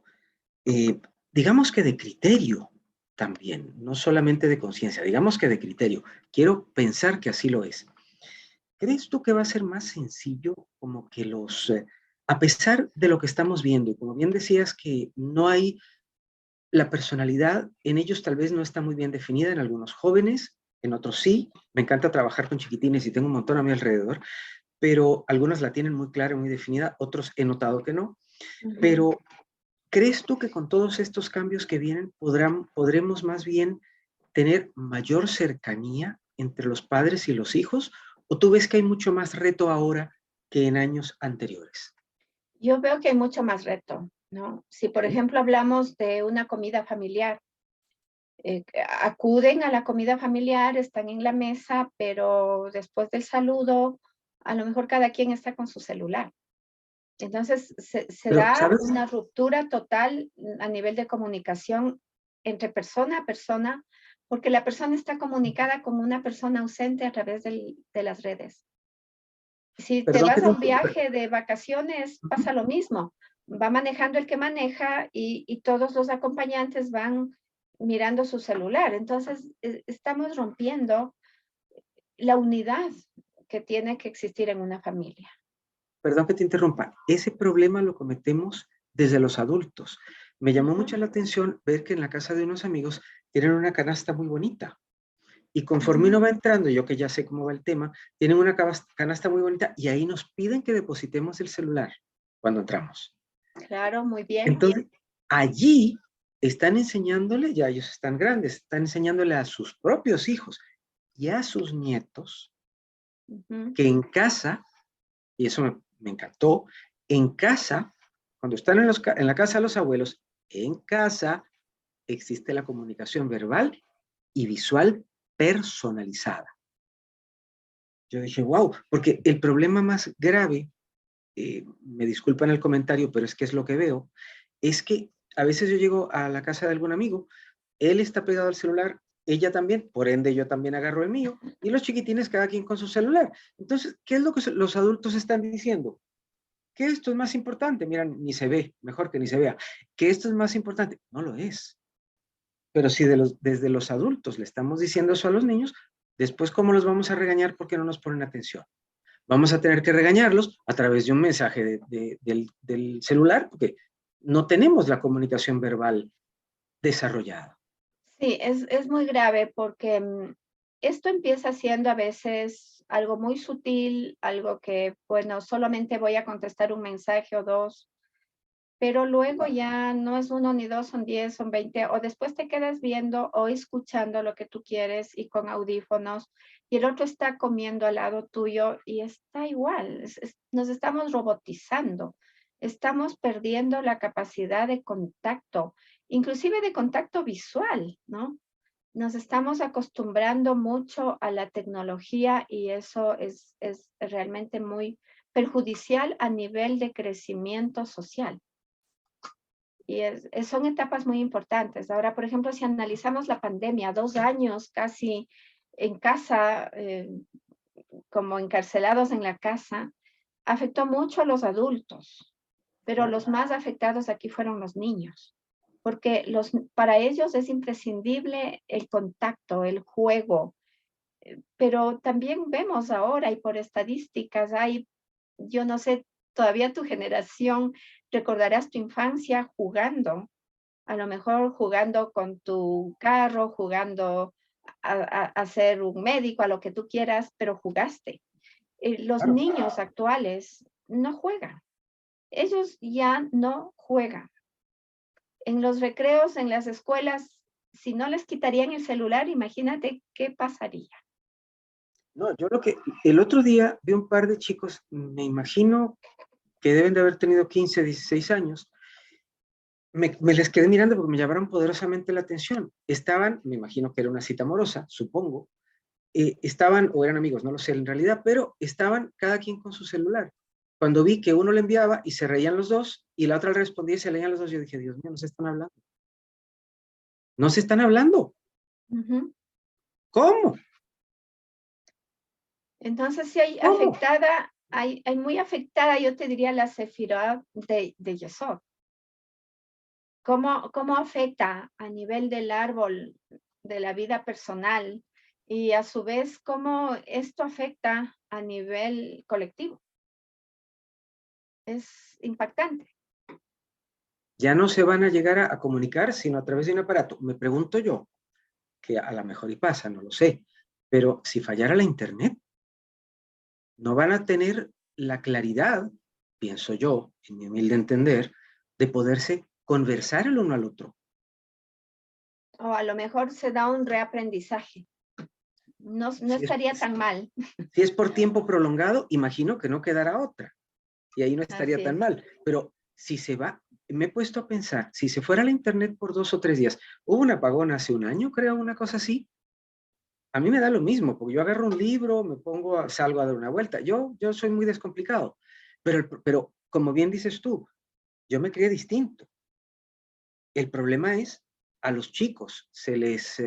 eh, digamos que de criterio también, no solamente de conciencia, digamos que de criterio. Quiero pensar que así lo es. ¿Crees tú que va a ser más sencillo como que a pesar de lo que estamos viendo, y como bien decías que no hay, la personalidad en ellos tal vez no está muy bien definida en algunos jóvenes, en otros sí, me encanta trabajar con chiquitines y tengo un montón a mi alrededor, pero algunos la tienen muy clara, muy definida, otros he notado que no, pero ¿crees tú que con todos estos cambios que vienen podremos más bien tener mayor cercanía entre los padres y los hijos? ¿O tú ves que hay mucho más reto ahora que en años anteriores? Yo veo que hay mucho más reto, ¿no? Si, por ¿Sí? ejemplo, hablamos de una comida familiar, acuden a la comida familiar, están en la mesa, pero después del saludo, a lo mejor cada quien está con su celular. Entonces, se Pero, da ¿sabes? una ruptura total a nivel de comunicación entre persona a persona, porque la persona está comunicada con una persona ausente a través de las redes. Si te Perdón que vas te a un interrumpa. viaje de vacaciones, Ujú. pasa lo mismo. Va manejando el que maneja y todos los acompañantes van mirando su celular. Entonces, estamos rompiendo la unidad que tiene que existir en una familia. Perdón que te interrumpa. Ese problema lo cometemos desde los adultos. Me llamó Ujú, mucho la atención ver que en la casa de unos amigos tienen una canasta muy bonita. Y conforme ujú. uno va entrando, yo que ya sé cómo va el tema, tienen una canasta muy bonita y ahí nos piden que depositemos el celular cuando entramos. Claro, muy bien. Entonces, allí están enseñándole, ya ellos están grandes, están enseñándole a sus propios hijos y a sus nietos Ujú. que en casa, y eso me encantó, en casa, cuando están en la casa de los abuelos, en casa existe la comunicación verbal y visual personalizada. Yo dije, wow, porque el problema más grave, me disculpan el comentario, pero es que es lo que veo, es que a veces yo llego a la casa de algún amigo, él está pegado al celular, ella también, por ende yo también agarro el mío, y los chiquitines cada quien con su celular. Entonces, ¿qué es lo que los adultos están diciendo? Que esto es más importante, mira, ni se ve, mejor que ni se vea, que esto es más importante, no lo es. Pero si desde los adultos le estamos diciendo eso a los niños, después ¿cómo los vamos a regañar porque no nos ponen atención? Vamos a tener que regañarlos a través de un mensaje del celular, porque no tenemos la comunicación verbal desarrollada. Sí, es muy grave porque esto empieza siendo a veces algo muy sutil, algo que, bueno, solamente voy a contestar un mensaje o dos, pero luego ya no es uno ni dos, son 10, son 20, o después te quedas viendo o escuchando lo que tú quieres y con audífonos, y el otro está comiendo al lado tuyo y está igual, nos estamos robotizando, estamos perdiendo la capacidad de contacto, inclusive de contacto visual, ¿no? Nos estamos acostumbrando mucho a la tecnología y eso es realmente muy perjudicial a nivel de crecimiento social. Y son etapas muy importantes. Ahora, por ejemplo, si analizamos la pandemia, 2 años casi en casa, como encarcelados en la casa, afectó mucho a los adultos, pero Claro. los más afectados aquí fueron los niños, porque para ellos es imprescindible el contacto, el juego, pero también vemos ahora y por estadísticas hay, yo no sé, todavía tu generación recordarás tu infancia jugando, a lo mejor jugando con tu carro, jugando a ser un médico, a lo que tú quieras, pero jugaste. Los Claro. niños actuales no juegan. Ellos ya no juegan. En los recreos, en las escuelas, si no les quitarían el celular, imagínate qué pasaría. No, yo lo que el otro día vi un par de chicos, me imagino que deben de haber tenido 15, 16 años, me les quedé mirando porque me llamaron poderosamente la atención. Estaban, me imagino que era una cita amorosa, supongo, estaban, o eran amigos, no lo sé en realidad, pero estaban cada quien con su celular. Cuando vi que uno le enviaba y se reían los dos, y la otra le respondía y se leían los dos, yo dije, Dios mío, no se están hablando. No se están hablando. Ujú. ¿Cómo? Entonces, sí hay ¿Cómo? afectada, hay muy afectada, yo te diría, la Sefirot de Yesod. ¿Cómo afecta a nivel del árbol de la vida personal y a su vez cómo esto afecta a nivel colectivo? Es impactante. Ya no se van a llegar a comunicar sino a través de un aparato. Me pregunto yo, que a lo mejor y pasa, no lo sé, pero si fallara la internet, no van a tener la claridad, pienso yo, en mi humilde entender, de poderse conversar el uno al otro. O a lo mejor se da un reaprendizaje. No Si es, estaría tan mal. si es por tiempo prolongado, imagino que no quedará otra y ahí no estaría Así tan es. mal. Pero si se va, me he puesto a pensar, si se fuera la internet por 2 o 3 días, hubo un apagón hace un año, creo, una cosa así, a mí me da lo mismo, porque yo agarro un libro, me pongo, salgo a dar una vuelta. Yo soy muy descomplicado, pero como bien dices tú, yo me crié distinto. El problema es a los chicos se les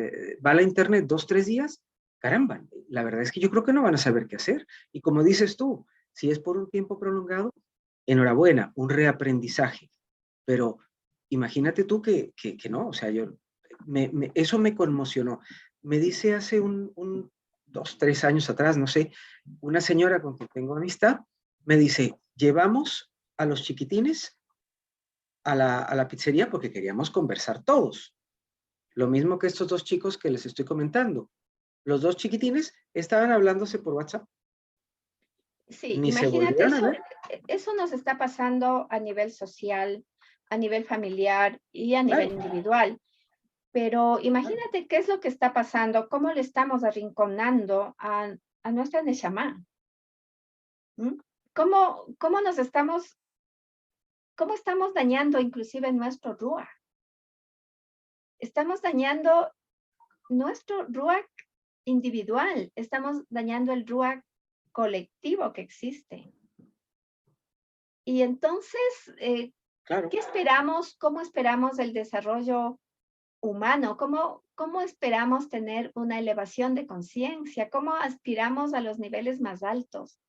va la internet 2, 3 días, caramba, la verdad es que yo creo que no van a saber qué hacer. Y como dices tú, si es por un tiempo prolongado, enhorabuena, un reaprendizaje. Pero imagínate tú que no, o sea, eso me conmocionó. Me dice hace 2, 3 años atrás, no sé, una señora con quien tengo amistad, me dice, llevamos a los chiquitines a la pizzería porque queríamos conversar todos. Lo mismo que estos 2 chicos que les estoy comentando. Los 2 chiquitines estaban hablándose por WhatsApp. Sí, Ni se imagínate, volvieron a ver. eso nos está pasando a nivel social, a nivel familiar y a nivel Claro, individual. Pero claro. imagínate qué es lo que está pasando, cómo le estamos arrinconando a nuestra Neshama. ¿Mm? ¿Cómo nos estamos, cómo estamos dañando inclusive nuestro Ruach? Estamos dañando nuestro Ruach individual, estamos dañando el Ruach colectivo que existe. Y entonces, Claro. ¿qué esperamos? ¿Cómo esperamos el desarrollo humano? ¿Cómo esperamos tener una elevación de conciencia? ¿Cómo aspiramos a los niveles más altos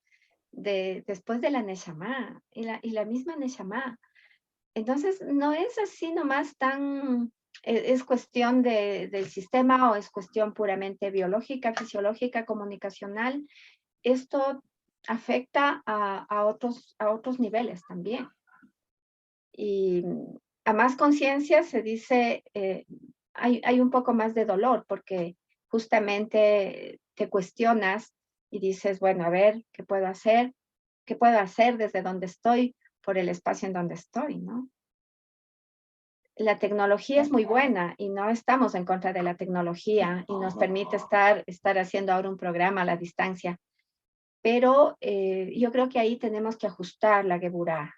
después de la Neshama y la misma Neshama? Entonces, no es así nomás tan, es cuestión del sistema o es cuestión puramente biológica, fisiológica, comunicacional. Esto afecta a otros niveles también. Y a más conciencia se dice, hay un poco más de dolor porque justamente te cuestionas y dices, bueno, a ver, ¿qué puedo hacer? ¿Qué puedo hacer desde donde estoy por el espacio en donde estoy, ¿no? La tecnología es muy buena y no estamos en contra de la tecnología y nos permite estar haciendo ahora un programa a la distancia, pero yo creo que ahí tenemos que ajustar la Geburá,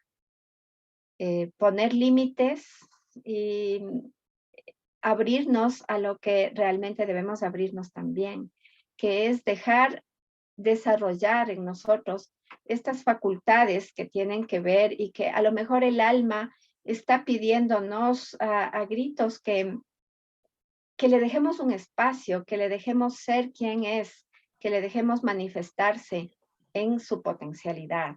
poner límites y abrirnos a lo que realmente debemos abrirnos también, que es dejar desarrollar en nosotros estas facultades que tienen que ver y que a lo mejor el alma está pidiéndonos a gritos que le dejemos un espacio, que le dejemos ser quien es, que le dejemos manifestarse en su potencialidad.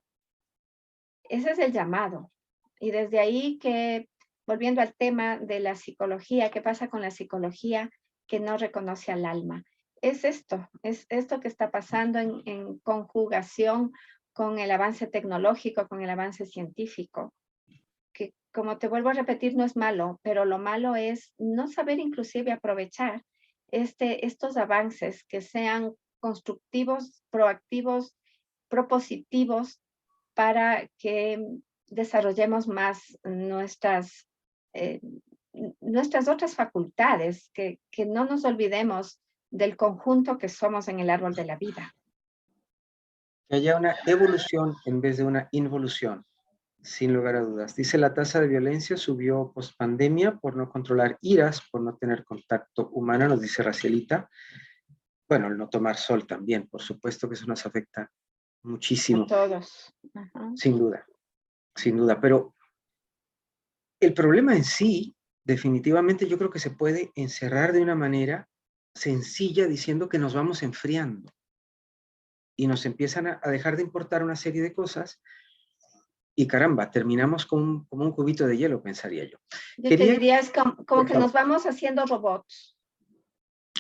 Ese es el llamado. Y desde ahí que, volviendo al tema de la psicología, ¿qué pasa con la psicología que no reconoce al alma? Es esto que está pasando en conjugación con el avance tecnológico, con el avance científico, que como te vuelvo a repetir, no es malo, pero lo malo es no saber inclusive aprovechar estos avances que sean constructivos, proactivos, propositivos, para que desarrollemos más eh, nuestras otras facultades, que no nos olvidemos del conjunto que somos en el árbol de la vida. Que haya una evolución en vez de una involución, sin lugar a dudas. Dice, la tasa de violencia subió post pandemia por no controlar iras, por no tener contacto humano, nos dice Racielita. Bueno, el no tomar sol también, por supuesto que eso nos afecta A muchísimo, todos. Ajá. sin duda. Pero el problema en sí, definitivamente yo creo que se puede encerrar de una manera sencilla diciendo que nos vamos enfriando y nos empiezan a dejar de importar una serie de cosas y caramba, terminamos como un cubito de hielo, pensaría yo. Yo te Quería, diría, es como por que favor, nos vamos haciendo robots,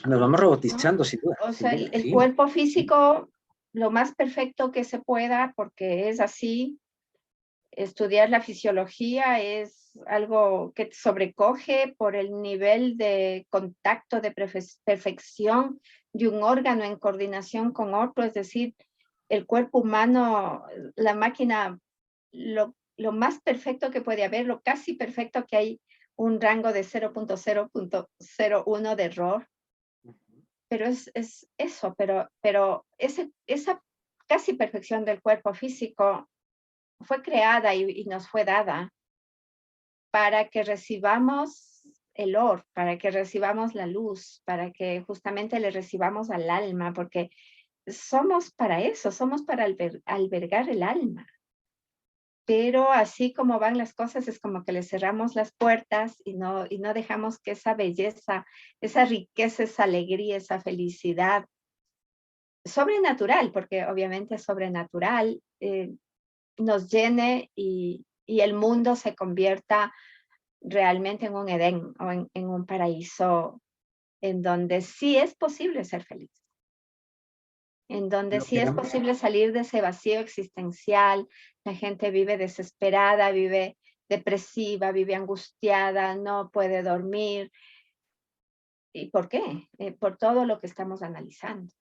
nos vamos ¿no? robotizando, O sin sea, duda, el sí. cuerpo físico, lo más perfecto que se pueda, porque es así. Estudiar la fisiología es algo que te sobrecoge por el nivel de contacto, de perfección de un órgano en coordinación con otro, es decir, el cuerpo humano, la máquina, lo más perfecto que puede haber, lo casi perfecto que hay un rango de 0.0.01 de error, pero es eso, pero esa casi perfección del cuerpo físico fue creada y nos fue dada para que recibamos el or, para que recibamos la luz, para que justamente le recibamos al alma, porque somos para eso, somos para albergar el alma. pero así como van las cosas es como que le cerramos las puertas y no dejamos que esa belleza, esa riqueza, esa alegría, esa felicidad sobrenatural, porque obviamente es sobrenatural, nos llene y el mundo se convierta realmente en un Edén o en un paraíso en donde sí es posible ser feliz, en donde Lo sí es queramos, posible salir de ese vacío existencial. La gente vive desesperada, vive depresiva, vive angustiada, no puede dormir. ¿Y por qué? Por todo lo que estamos analizando.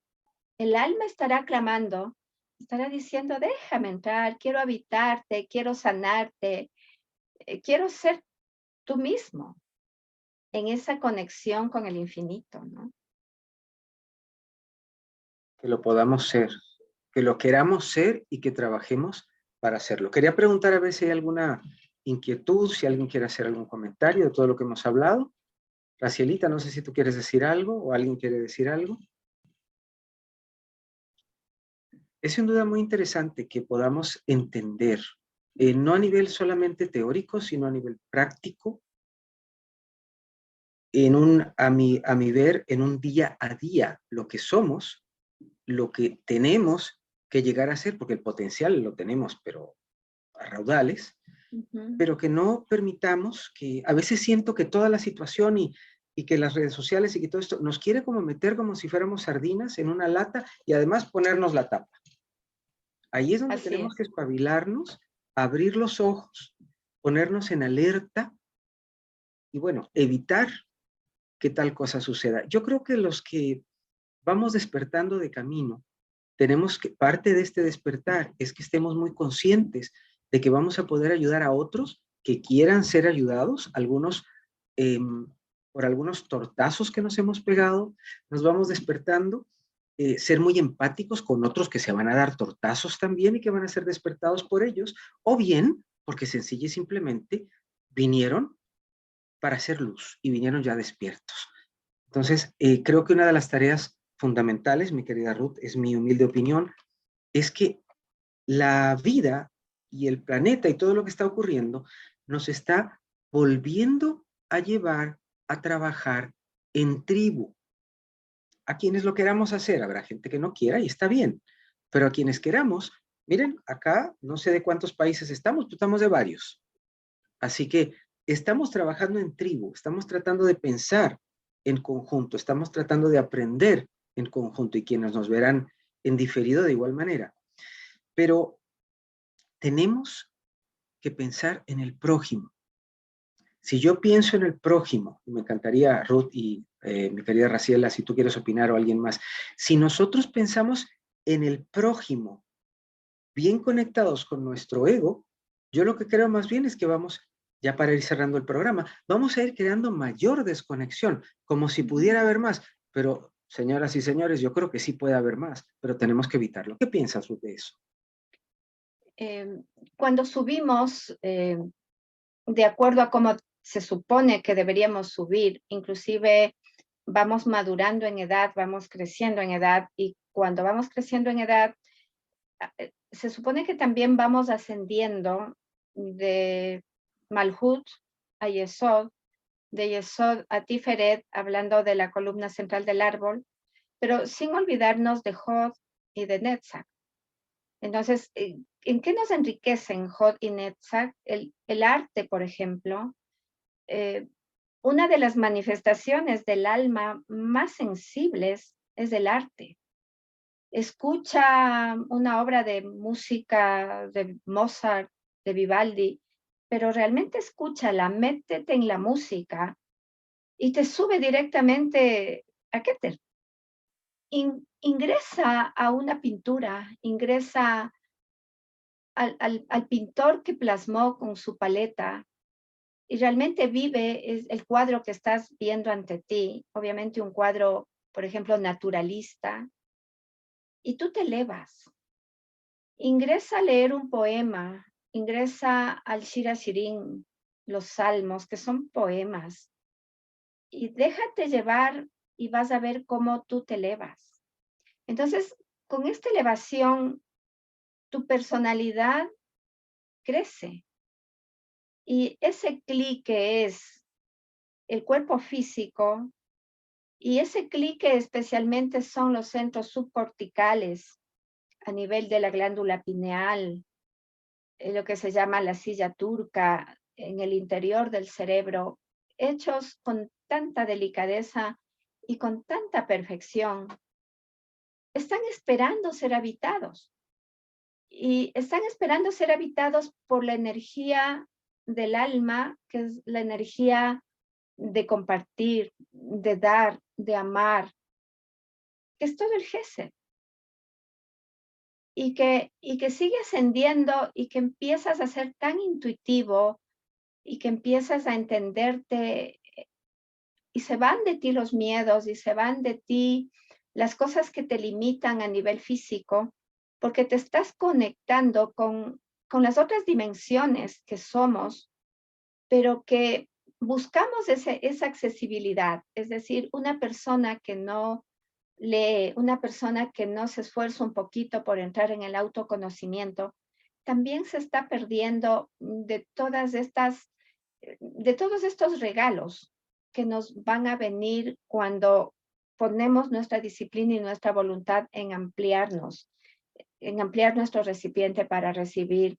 El alma estará clamando, estará diciendo, déjame entrar, quiero habitarte, quiero sanarte, quiero ser tú mismo en esa conexión con el infinito, ¿no? que lo podamos ser, que lo queramos ser y que trabajemos para hacerlo. Quería preguntar a ver si hay alguna inquietud, si alguien quiere hacer algún comentario de todo lo que hemos hablado. Racielita, no sé si tú quieres decir algo o alguien quiere decir algo. Es sin duda muy interesante que podamos entender, no a nivel solamente teórico, sino a nivel práctico, a mi ver, en un día a día, lo que somos, lo que tenemos que llegar a ser, porque el potencial lo tenemos, pero a raudales, Ujú. pero que no permitamos que, a veces siento que toda la situación y que las redes sociales y que todo esto nos quiere como meter como si fuéramos sardinas en una lata y además ponernos la tapa. Ahí es donde Así tenemos es. que espabilarnos, abrir los ojos, ponernos en alerta y bueno, evitar que tal cosa suceda. Yo creo que los que vamos despertando de camino, tenemos que, parte de este despertar es que estemos muy conscientes de que vamos a poder ayudar a otros que quieran ser ayudados, algunos por algunos tortazos que nos hemos pegado, nos vamos despertando, ser muy empáticos con otros que se van a dar tortazos también y que van a ser despertados por ellos, o bien porque sencilla y simplemente vinieron para hacer luz y vinieron ya despiertos. Entonces, creo que una de las tareas fundamentales, mi querida Ruth, es mi humilde opinión, es que la vida y el planeta y todo lo que está ocurriendo nos está volviendo a llevar a trabajar en tribu. A quienes lo queramos hacer, habrá gente que no quiera y está bien, pero a quienes queramos, miren, acá no sé de cuántos países estamos, pero estamos de varios. Así que estamos trabajando en tribu, estamos tratando de pensar en conjunto, estamos tratando de aprender en conjunto y quienes nos verán en diferido de igual manera. Pero tenemos que pensar en el prójimo. Si yo pienso en el prójimo, y me encantaría, Ruth y mi querida Raciela, si tú quieres opinar o alguien más, si nosotros pensamos en el prójimo, bien conectados con nuestro ego, yo lo que creo más bien es que vamos, ya para ir cerrando el programa, vamos a ir creando mayor desconexión, como si pudiera haber más, pero señoras y señores, yo creo que sí puede haber más, pero tenemos que evitarlo. ¿Qué piensas Ruth, de eso? Eh, Cuando subimos, de acuerdo a cómo se supone que deberíamos subir, inclusive vamos madurando en edad, vamos creciendo en edad y cuando vamos creciendo en edad, se supone que también vamos ascendiendo de Malhut a Yesod, de Yesod a Tiferet, hablando de la columna central del árbol, pero sin olvidarnos de Jod y de Netzach. Entonces, ¿en qué nos enriquecen Jod y Netzach? El arte, por ejemplo, eh, una de las manifestaciones del alma más sensibles es el arte. Escucha una obra de música de Mozart, de Vivaldi, pero realmente escúchala, métete en la música y te sube directamente a Keter. Ingresa a una pintura, ingresa al pintor que plasmó con su paleta y realmente vive es el cuadro que estás viendo ante ti, obviamente un cuadro, por ejemplo, naturalista, y tú te elevas. Ingresa a leer un poema, ingresa al Shira Shirin, los salmos, que son poemas, y déjate llevar y vas a ver cómo tú te elevas. Entonces, con esta elevación, tu personalidad crece. Y ese clic que es el cuerpo físico, y ese clic que especialmente son los centros subcorticales a nivel de la glándula pineal, lo que se llama la silla turca, en el interior del cerebro, hechos con tanta delicadeza y con tanta perfección, están esperando ser habitados. Y están esperando ser habitados por la energía del alma, que es la energía de compartir, de dar, de amar, que es todo el Gesed. Y que sigue ascendiendo y que empiezas a ser tan intuitivo y que empiezas a entenderte y se van de ti los miedos y se van de ti las cosas que te limitan a nivel físico, porque te estás conectando con las otras dimensiones que somos, pero que buscamos esa accesibilidad. Es decir, una persona que no lee, una persona que no se esfuerza un poquito por entrar en el autoconocimiento, también se está perdiendo de todos estos regalos que nos van a venir cuando ponemos nuestra disciplina y nuestra voluntad en ampliarnos, en ampliar nuestro recipiente para recibir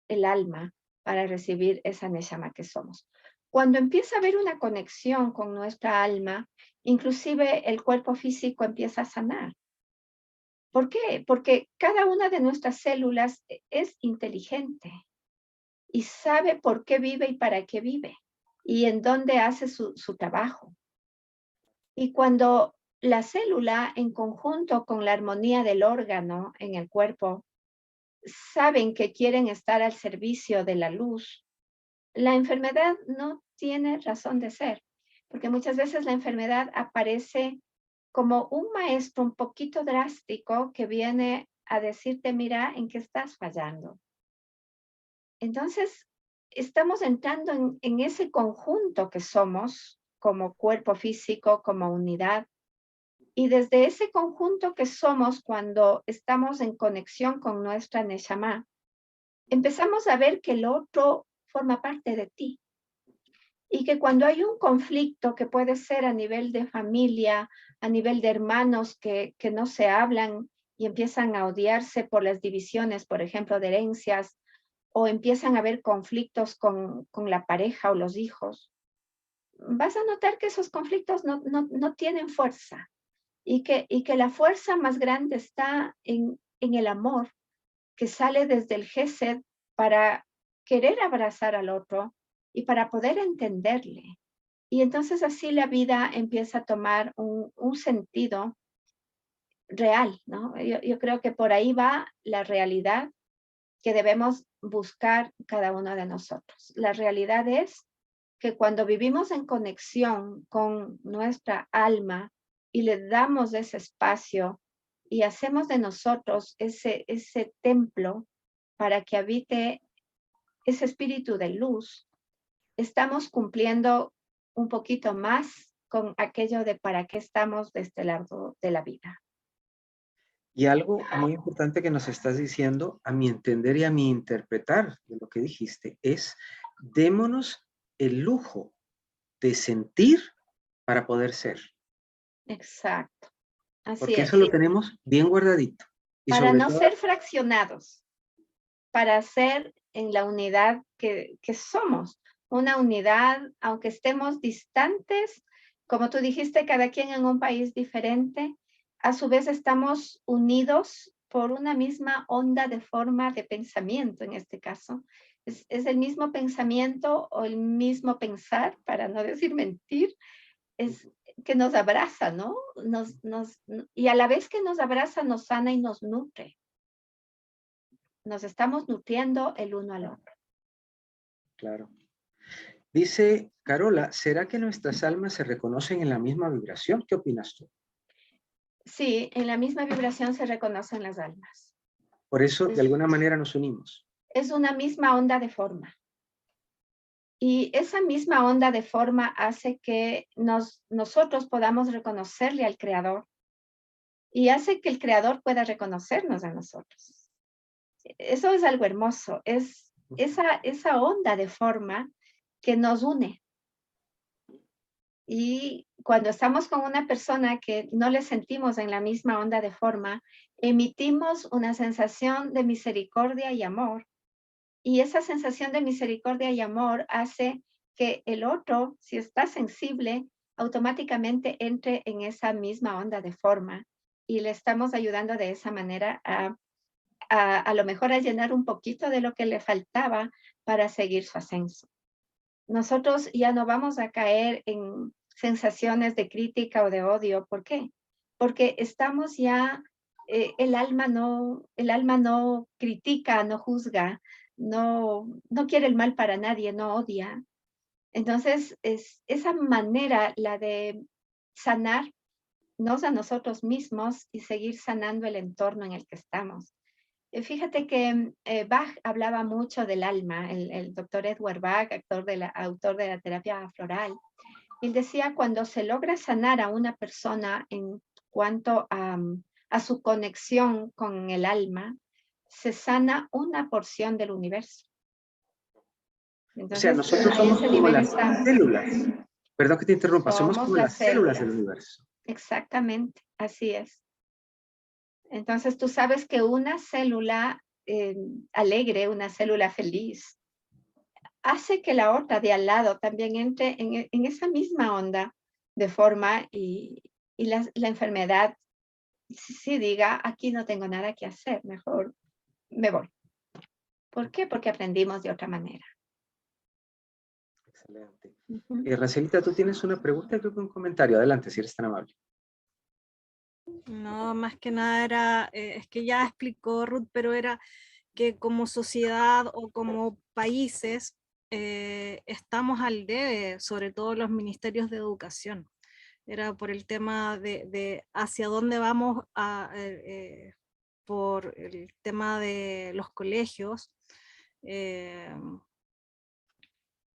el alma, para recibir esa neshama que somos. Cuando empieza a haber una conexión con nuestra alma, inclusive el cuerpo físico empieza a sanar. ¿Por qué? Porque cada una de nuestras células es inteligente y sabe por qué vive y para qué vive y en dónde hace su trabajo. Y cuando la célula, en conjunto con la armonía del órgano en el cuerpo, saben que quieren estar al servicio de la luz, la enfermedad no tiene razón de ser, porque muchas veces la enfermedad aparece como un maestro un poquito drástico que viene a decirte, mira, en qué estás fallando. Entonces, estamos entrando en ese conjunto que somos como cuerpo físico, como unidad. Y desde ese conjunto que somos, cuando estamos en conexión con nuestra Neshama, empezamos a ver que el otro forma parte de ti. Y que cuando hay un conflicto que puede ser a nivel de familia, a nivel de hermanos que no se hablan y empiezan a odiarse por las divisiones, por ejemplo, de herencias, o empiezan a haber conflictos con la pareja o los hijos, vas a notar que esos conflictos no tienen fuerza y que la fuerza más grande está en el amor que sale desde el Gesed para querer abrazar al otro y para poder entenderle. Y entonces así la vida empieza a tomar un sentido real, ¿no? Yo creo que por ahí va la realidad que debemos buscar cada uno de nosotros. La realidad es que cuando vivimos en conexión con nuestra alma y le damos ese espacio y hacemos de nosotros ese templo para que habite ese espíritu de luz, estamos cumpliendo un poquito más con aquello de para qué estamos de este lado de la vida. Y algo muy importante que nos estás diciendo, a mi entender y a mi interpretar de lo que dijiste, es démonos el lujo de sentir para poder ser. Exacto. Así Porque es. eso lo tenemos bien guardadito. Y Para sobre no todo, ser fraccionados, para ser en la unidad que somos. Una unidad, aunque estemos distantes, como tú dijiste, cada quien en un país diferente, a su vez estamos unidos por una misma onda de forma de pensamiento, en este caso. Es el mismo pensamiento o el mismo pensar, para no decir mentir, es que nos abraza, ¿no? Y a la vez que nos abraza, nos sana y nos nutre. Nos estamos nutriendo el uno al otro. claro. Dice Carola, ¿será que nuestras almas se reconocen en la misma vibración? ¿Qué opinas tú? Sí, en la misma vibración se reconocen las almas. Por eso, de alguna manera, nos unimos. Es una misma onda de forma. Y esa misma onda de forma hace que nosotros podamos reconocerle al Creador y hace que el Creador pueda reconocernos a nosotros. Eso es algo hermoso. Es esa onda de forma que nos une. Y cuando estamos con una persona que no le sentimos en la misma onda de forma, emitimos una sensación de misericordia y amor. Y esa sensación de misericordia y amor hace que el otro, si está sensible, automáticamente entre en esa misma onda de forma. Y le estamos ayudando de esa manera a lo mejor a llenar un poquito de lo que le faltaba para seguir su ascenso. Nosotros ya no vamos a caer en sensaciones de crítica o de odio. ¿Por qué? Porque estamos ya, el alma no critica, no juzga, no quiere el mal para nadie, no odia. Entonces, es esa manera, la de sanarnos a nosotros mismos y seguir sanando el entorno en el que estamos. Fíjate que Bach hablaba mucho del alma, el doctor Edward Bach, autor de la terapia floral. Él decía, cuando se logra sanar a una persona en cuanto a su conexión con el alma, se sana una porción del universo. O sea, Entonces, nosotros a somos ese como nivel las estamos. células. Perdón que te interrumpa, somos Somos como las las células del células. universo. Exactamente, así es. Entonces, tú sabes que una célula alegre, una célula feliz, hace que la otra de al lado también entre en esa misma onda de forma y la enfermedad sí diga, aquí no tengo nada que hacer, mejor me voy. ¿Por qué? Porque aprendimos de otra manera. Excelente. Ujú. Racelita, tú tienes una pregunta, creo que un comentario. Adelante, si eres tan amable. No, más que nada era, es que ya explicó Ruth, pero era que como sociedad o como países estamos al debe, sobre todo los ministerios de educación. Era por el tema de hacia dónde vamos por el tema de los colegios.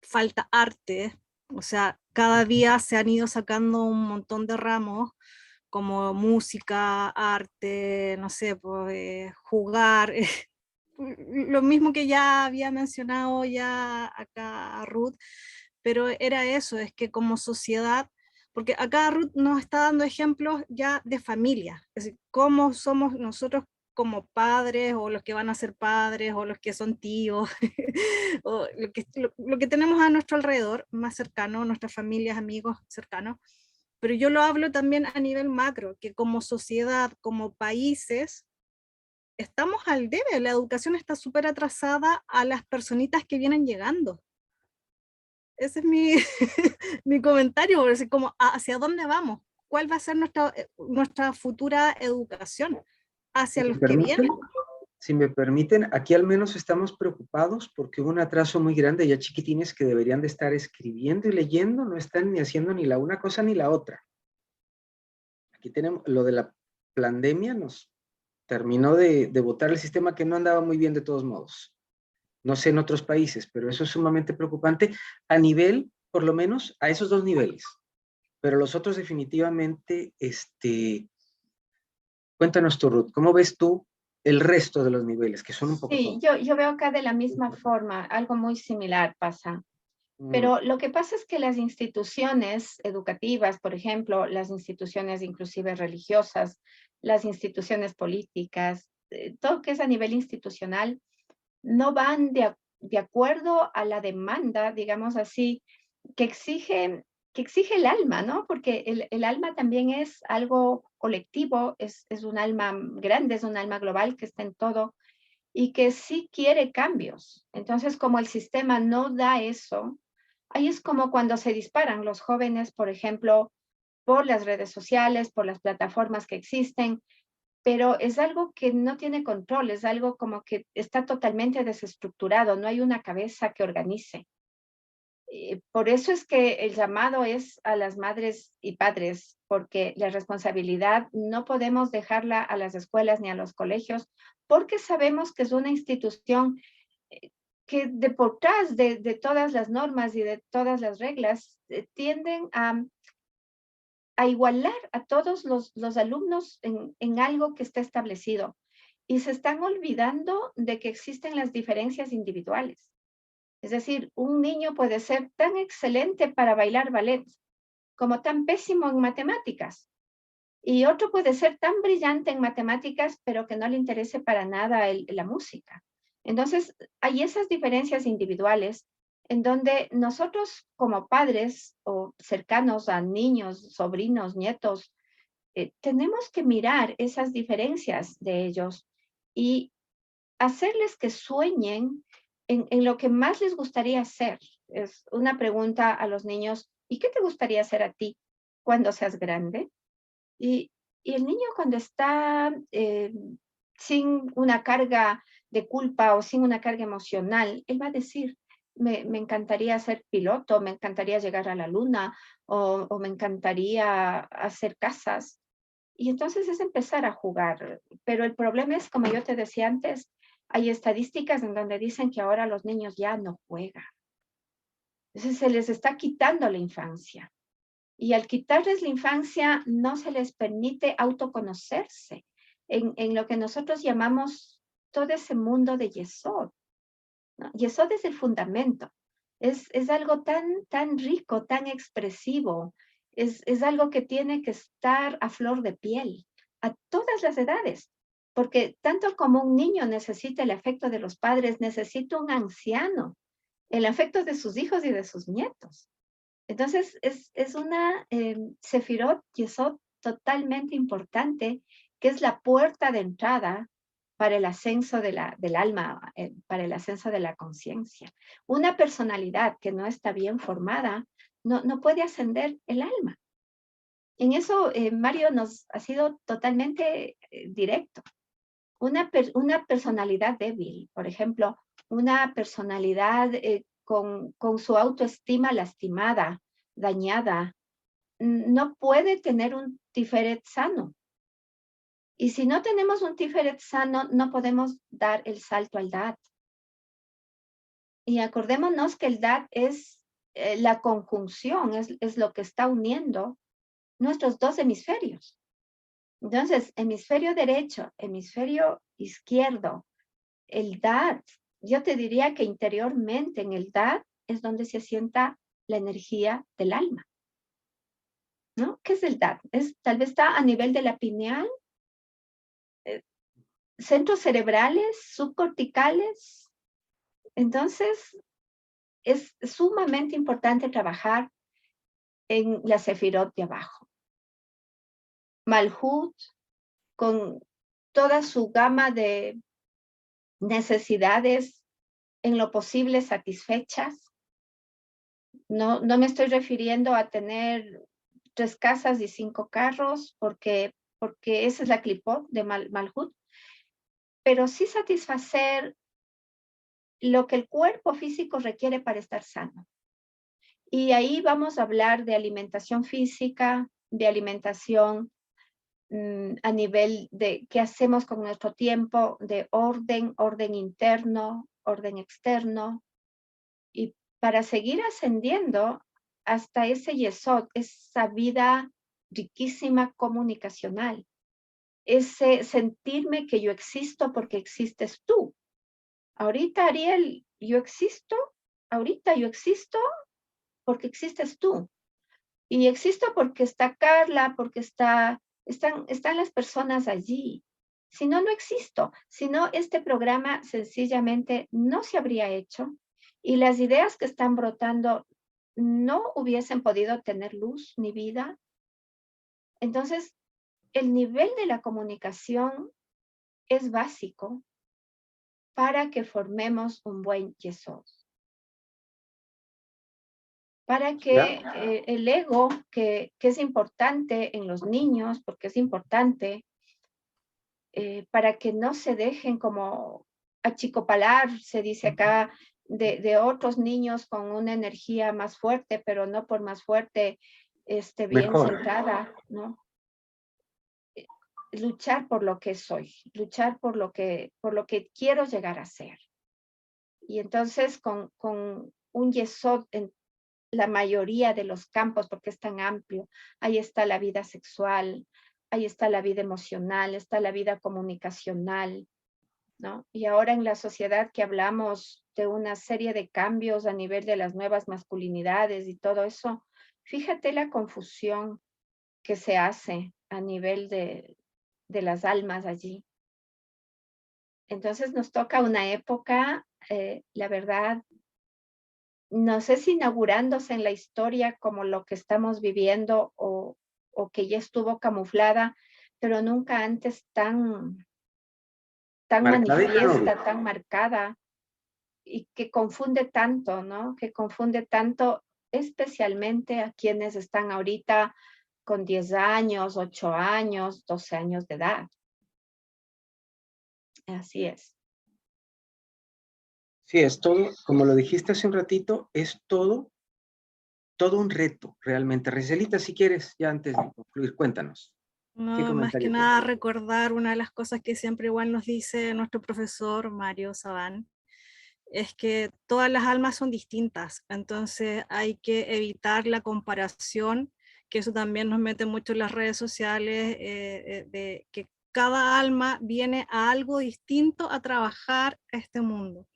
Falta arte, o sea, cada día se han ido sacando un montón de ramos como música, arte, no sé, pues, jugar, lo mismo que ya había mencionado ya acá Ruth, pero era eso, es que como sociedad, porque acá Ruth nos está dando ejemplos ya de familia, es decir, cómo somos nosotros como padres o los que van a ser padres o los que son tíos, o lo que tenemos a nuestro alrededor, más cercano, nuestras familias, amigos cercanos, pero yo lo hablo también a nivel macro, que como sociedad, como países, estamos al debe, la educación está súper atrasada a las personitas que vienen llegando. Ese es mi, mi comentario, así como hacia dónde vamos, cuál va a ser nuestra futura educación Si hacia me los que permiten, vienen. si me permiten, aquí al menos estamos preocupados porque hubo un atraso muy grande, ya chiquitines que deberían de estar escribiendo y leyendo, no están ni haciendo ni la una cosa ni la otra. Aquí tenemos lo de la pandemia, nos terminó de botar el sistema que no andaba muy bien de todos modos. No sé en otros países, pero eso es sumamente preocupante a nivel, por lo menos, a esos dos niveles. Pero los otros definitivamente, cuéntanos tú, Ruth, ¿cómo ves tú el resto de los niveles, que son un poco Sí, todos? yo veo acá de la misma forma, algo muy similar pasa. Mm, Pero lo que pasa es que las instituciones educativas, por ejemplo, las instituciones inclusive religiosas, las instituciones políticas, todo que es a nivel institucional, no van de acuerdo a la demanda, digamos así, que exige, que exige el alma, ¿no? Porque el alma también es algo colectivo, es un alma grande, es un alma global que está en todo y que sí quiere cambios. Entonces, como el sistema no da eso, ahí es como cuando se disparan los jóvenes, por ejemplo, por las redes sociales, por las plataformas que existen, pero es algo que no tiene control, es algo como que está totalmente desestructurado, no hay una cabeza que organice. Por eso es que el llamado es a las madres y padres, porque la responsabilidad no podemos dejarla a las escuelas ni a los colegios, porque sabemos que es una institución que de por detrás de todas las normas y de todas las reglas tienden a igualar a todos los alumnos en algo que está establecido. y se están olvidando de que existen las diferencias individuales. Es decir, un niño puede ser tan excelente para bailar ballet como tan pésimo en matemáticas. Y otro puede ser tan brillante en matemáticas, pero que no le interese para nada la música. Entonces, hay esas diferencias individuales en donde nosotros como padres o cercanos a niños, sobrinos, nietos, tenemos que mirar esas diferencias de ellos y hacerles que sueñen en lo que más les gustaría hacer. Es una pregunta a los niños, ¿y qué te gustaría hacer a ti cuando seas grande? Y, y el niño cuando está sin una carga de culpa o sin una carga emocional, él va a decir, me encantaría ser piloto, me encantaría llegar a la luna o me encantaría hacer casas. Y entonces es empezar a jugar. Pero el problema es, como yo te decía antes, hay estadísticas en donde dicen que ahora los niños ya no juegan. Entonces se les está quitando la infancia. Y al quitarles la infancia, no se les permite autoconocerse en lo que nosotros llamamos todo ese mundo de Yesod, ¿no? Yesod es el fundamento. Es algo tan rico, tan expresivo. Es algo que tiene que estar a flor de piel a todas las edades. Porque tanto como un niño necesita el afecto de los padres, necesita un anciano el afecto de sus hijos y de sus nietos. Entonces, es una Sefirot Yesod totalmente importante, que es la puerta de entrada para el ascenso del alma, para el ascenso de la conciencia. Una personalidad que no está bien formada no puede ascender el alma. En eso, Mario nos ha sido totalmente directo. Una personalidad débil, por ejemplo, una personalidad con su autoestima lastimada, dañada, no puede tener un Tiferet sano. Y si no tenemos un Tiferet sano, no podemos dar el salto al Dat. Y acordémonos que el Dat es la conjunción, es lo que está uniendo nuestros dos hemisferios. Entonces, hemisferio derecho, hemisferio izquierdo, el Dat, yo te diría que interiormente en el Dat es donde se asienta la energía del alma, ¿no? ¿Qué es el Dat? Tal vez está a nivel de la pineal, centros cerebrales, subcorticales. Entonces, es sumamente importante trabajar en la sefirot de abajo. Malhut, con toda su gama de necesidades en lo posible satisfechas. No me estoy refiriendo a tener 3 casas y 5 carros, porque esa es la clipot de Malhut, pero sí satisfacer lo que el cuerpo físico requiere para estar sano. Y ahí vamos a hablar de alimentación física, de alimentación a nivel de qué hacemos con nuestro tiempo, de orden interno, orden externo, y para seguir ascendiendo hasta ese Yesod, esa vida riquísima comunicacional, ese sentirme que yo existo porque existes tú. Ahorita, Ariel, yo existo, ahorita yo existo porque existes tú. Y existo porque está Carla, porque están las personas allí. Si no, no existo. Si no, este programa sencillamente no se habría hecho y las ideas que están brotando no hubiesen podido tener luz ni vida. Entonces, el nivel de la comunicación es básico para que formemos un buen Yesod. Para que el ego, que es importante en los niños, porque es importante, para que no se dejen como achicopalar, se dice acá, de otros niños con una energía más fuerte, pero no por más fuerte, bien Mejor. centrada, ¿no? Luchar por lo que soy, luchar por lo que quiero llegar a ser. Y entonces con un Yesod en la mayoría de los campos, porque es tan amplio, ahí está la vida sexual, ahí está la vida emocional, está la vida comunicacional, ¿no? Y ahora en la sociedad que hablamos de una serie de cambios a nivel de las nuevas masculinidades y todo eso, fíjate la confusión que se hace a nivel de las almas allí. Entonces nos toca una época, la verdad, no sé si inaugurándose en la historia como lo que estamos viviendo o que ya estuvo camuflada, pero nunca antes tan Marcada y tan obvia. manifiesta, tan marcada y que confunde tanto, ¿no? Que confunde tanto, especialmente a quienes están ahorita con 10 años, 8 años, 12 años de edad. Así es. Sí, es todo, como lo dijiste hace un ratito, es todo un reto, realmente. Rizelita, si quieres, ya antes de concluir, cuéntanos. ¿Qué No, más que comentario nada tienes? recordar una de las cosas que siempre igual nos dice nuestro profesor Mario Sabán, es que todas las almas son distintas, entonces hay que evitar la comparación, que eso también nos mete mucho en las redes sociales, de que cada alma viene a algo distinto a trabajar a este mundo.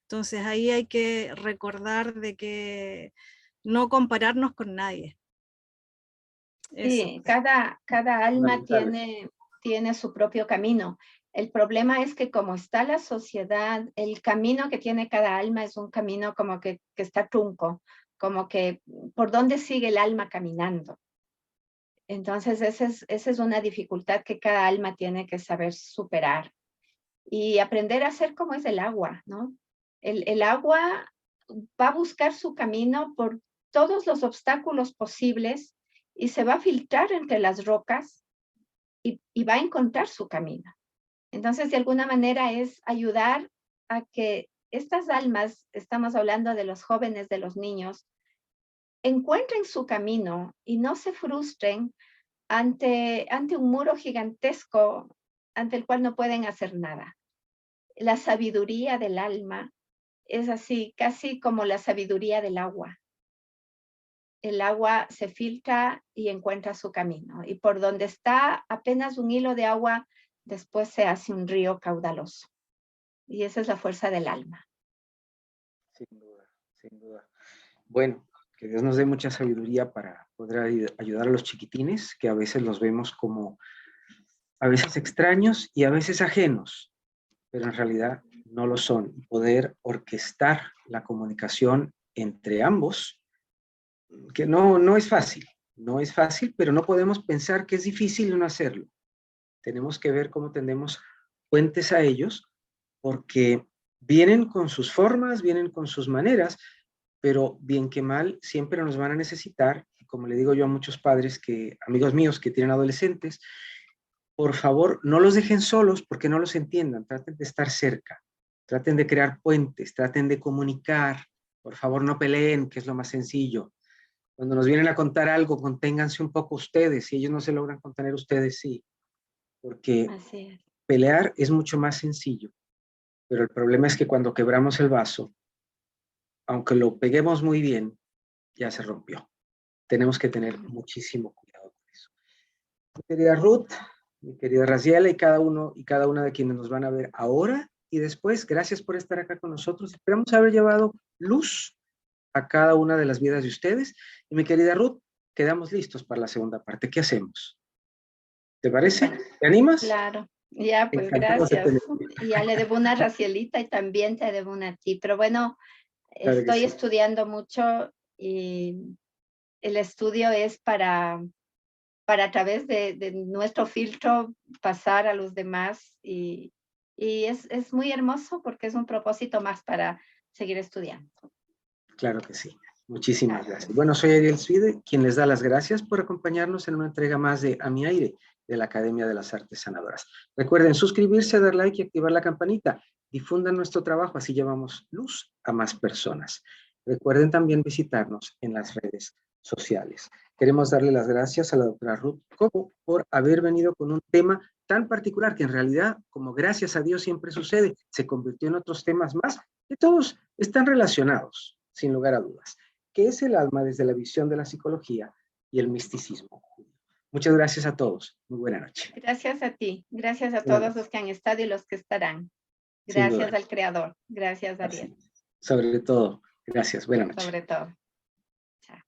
Entonces ahí hay que recordar de que no compararnos con nadie. Eso. Sí, cada alma Fundamentales. tiene su propio camino. El problema es que como está la sociedad, el camino que tiene cada alma es un camino como que está trunco, como que por dónde sigue el alma caminando. Entonces, esa es una dificultad que cada alma tiene que saber superar y aprender a ser como es el agua, ¿no? El agua va a buscar su camino por todos los obstáculos posibles y se va a filtrar entre las rocas y va a encontrar su camino. Entonces, de alguna manera es ayudar a que estas almas, estamos hablando de los jóvenes, de los niños, encuentren su camino y no se frustren ante un muro gigantesco ante el cual no pueden hacer nada. La sabiduría del alma es así, casi como la sabiduría del agua. El agua se filtra y encuentra su camino. Y por donde está apenas un hilo de agua, después se hace un río caudaloso. Y esa es la fuerza del alma. Sin duda, sin duda. Bueno, que Dios nos dé mucha sabiduría para poder ayudar a los chiquitines, que a veces los vemos como a veces extraños y a veces ajenos, pero en realidad no lo son. Poder orquestar la comunicación entre ambos, que no es fácil, no es fácil, pero no podemos pensar que es difícil no hacerlo. Tenemos que ver cómo tendemos puentes a ellos, porque vienen con sus formas, vienen con sus maneras, pero bien que mal siempre nos van a necesitar. Y como le digo yo a muchos padres, amigos míos que tienen adolescentes, por favor, no los dejen solos porque no los entiendan, traten de estar cerca, traten de crear puentes, traten de comunicar, por favor no peleen, que es lo más sencillo. Cuando nos vienen a contar algo, conténganse un poco ustedes, si ellos no se logran contener, ustedes sí, porque Así es. pelear es mucho más sencillo, pero el problema es que cuando quebramos el vaso, aunque lo peguemos muy bien, ya se rompió. Tenemos que tener muchísimo cuidado con eso. Mi querida Ruth, mi querida Raziela y cada uno y cada una de quienes nos van a ver ahora y después, gracias por estar acá con nosotros. Esperamos haber llevado luz a cada una de las vidas de ustedes. Y mi querida Ruth, quedamos listos para la segunda parte. ¿Qué hacemos? ¿Te parece? Bueno, ¿Te animas? claro. Ya, pues Encantados de gracias. tenerte. Y ya le debo una a Racielita y también te debo una a ti. Pero bueno, Claro que estoy sí. estudiando mucho y el estudio es para a través de nuestro filtro pasar a los demás y es muy hermoso porque es un propósito más para seguir estudiando. Claro que sí. Muchísimas Claro que gracias. sí. Bueno, soy Ariel Swide, quien les da las gracias por acompañarnos en una entrega más de A Mi Aire de la Academia de las Artes Sanadoras. Recuerden suscribirse, dar like y activar la campanita. Difundan nuestro trabajo, así llevamos luz a más personas. Recuerden también visitarnos en las redes sociales. Queremos darle las gracias a la doctora Ruth Cobo por haber venido con un tema tan particular que en realidad, como gracias a Dios siempre sucede, se convirtió en otros temas más que todos están relacionados, sin lugar a dudas, que es el alma desde la visión de la psicología y el misticismo. Muchas gracias a todos. Muy buena noche. Gracias a ti. Gracias a Buenas todos noches. los que han estado y los que estarán. Gracias al Creador. Gracias, Ariel. Sobre todo, gracias. Buenas noches. Sobre todo. Chao.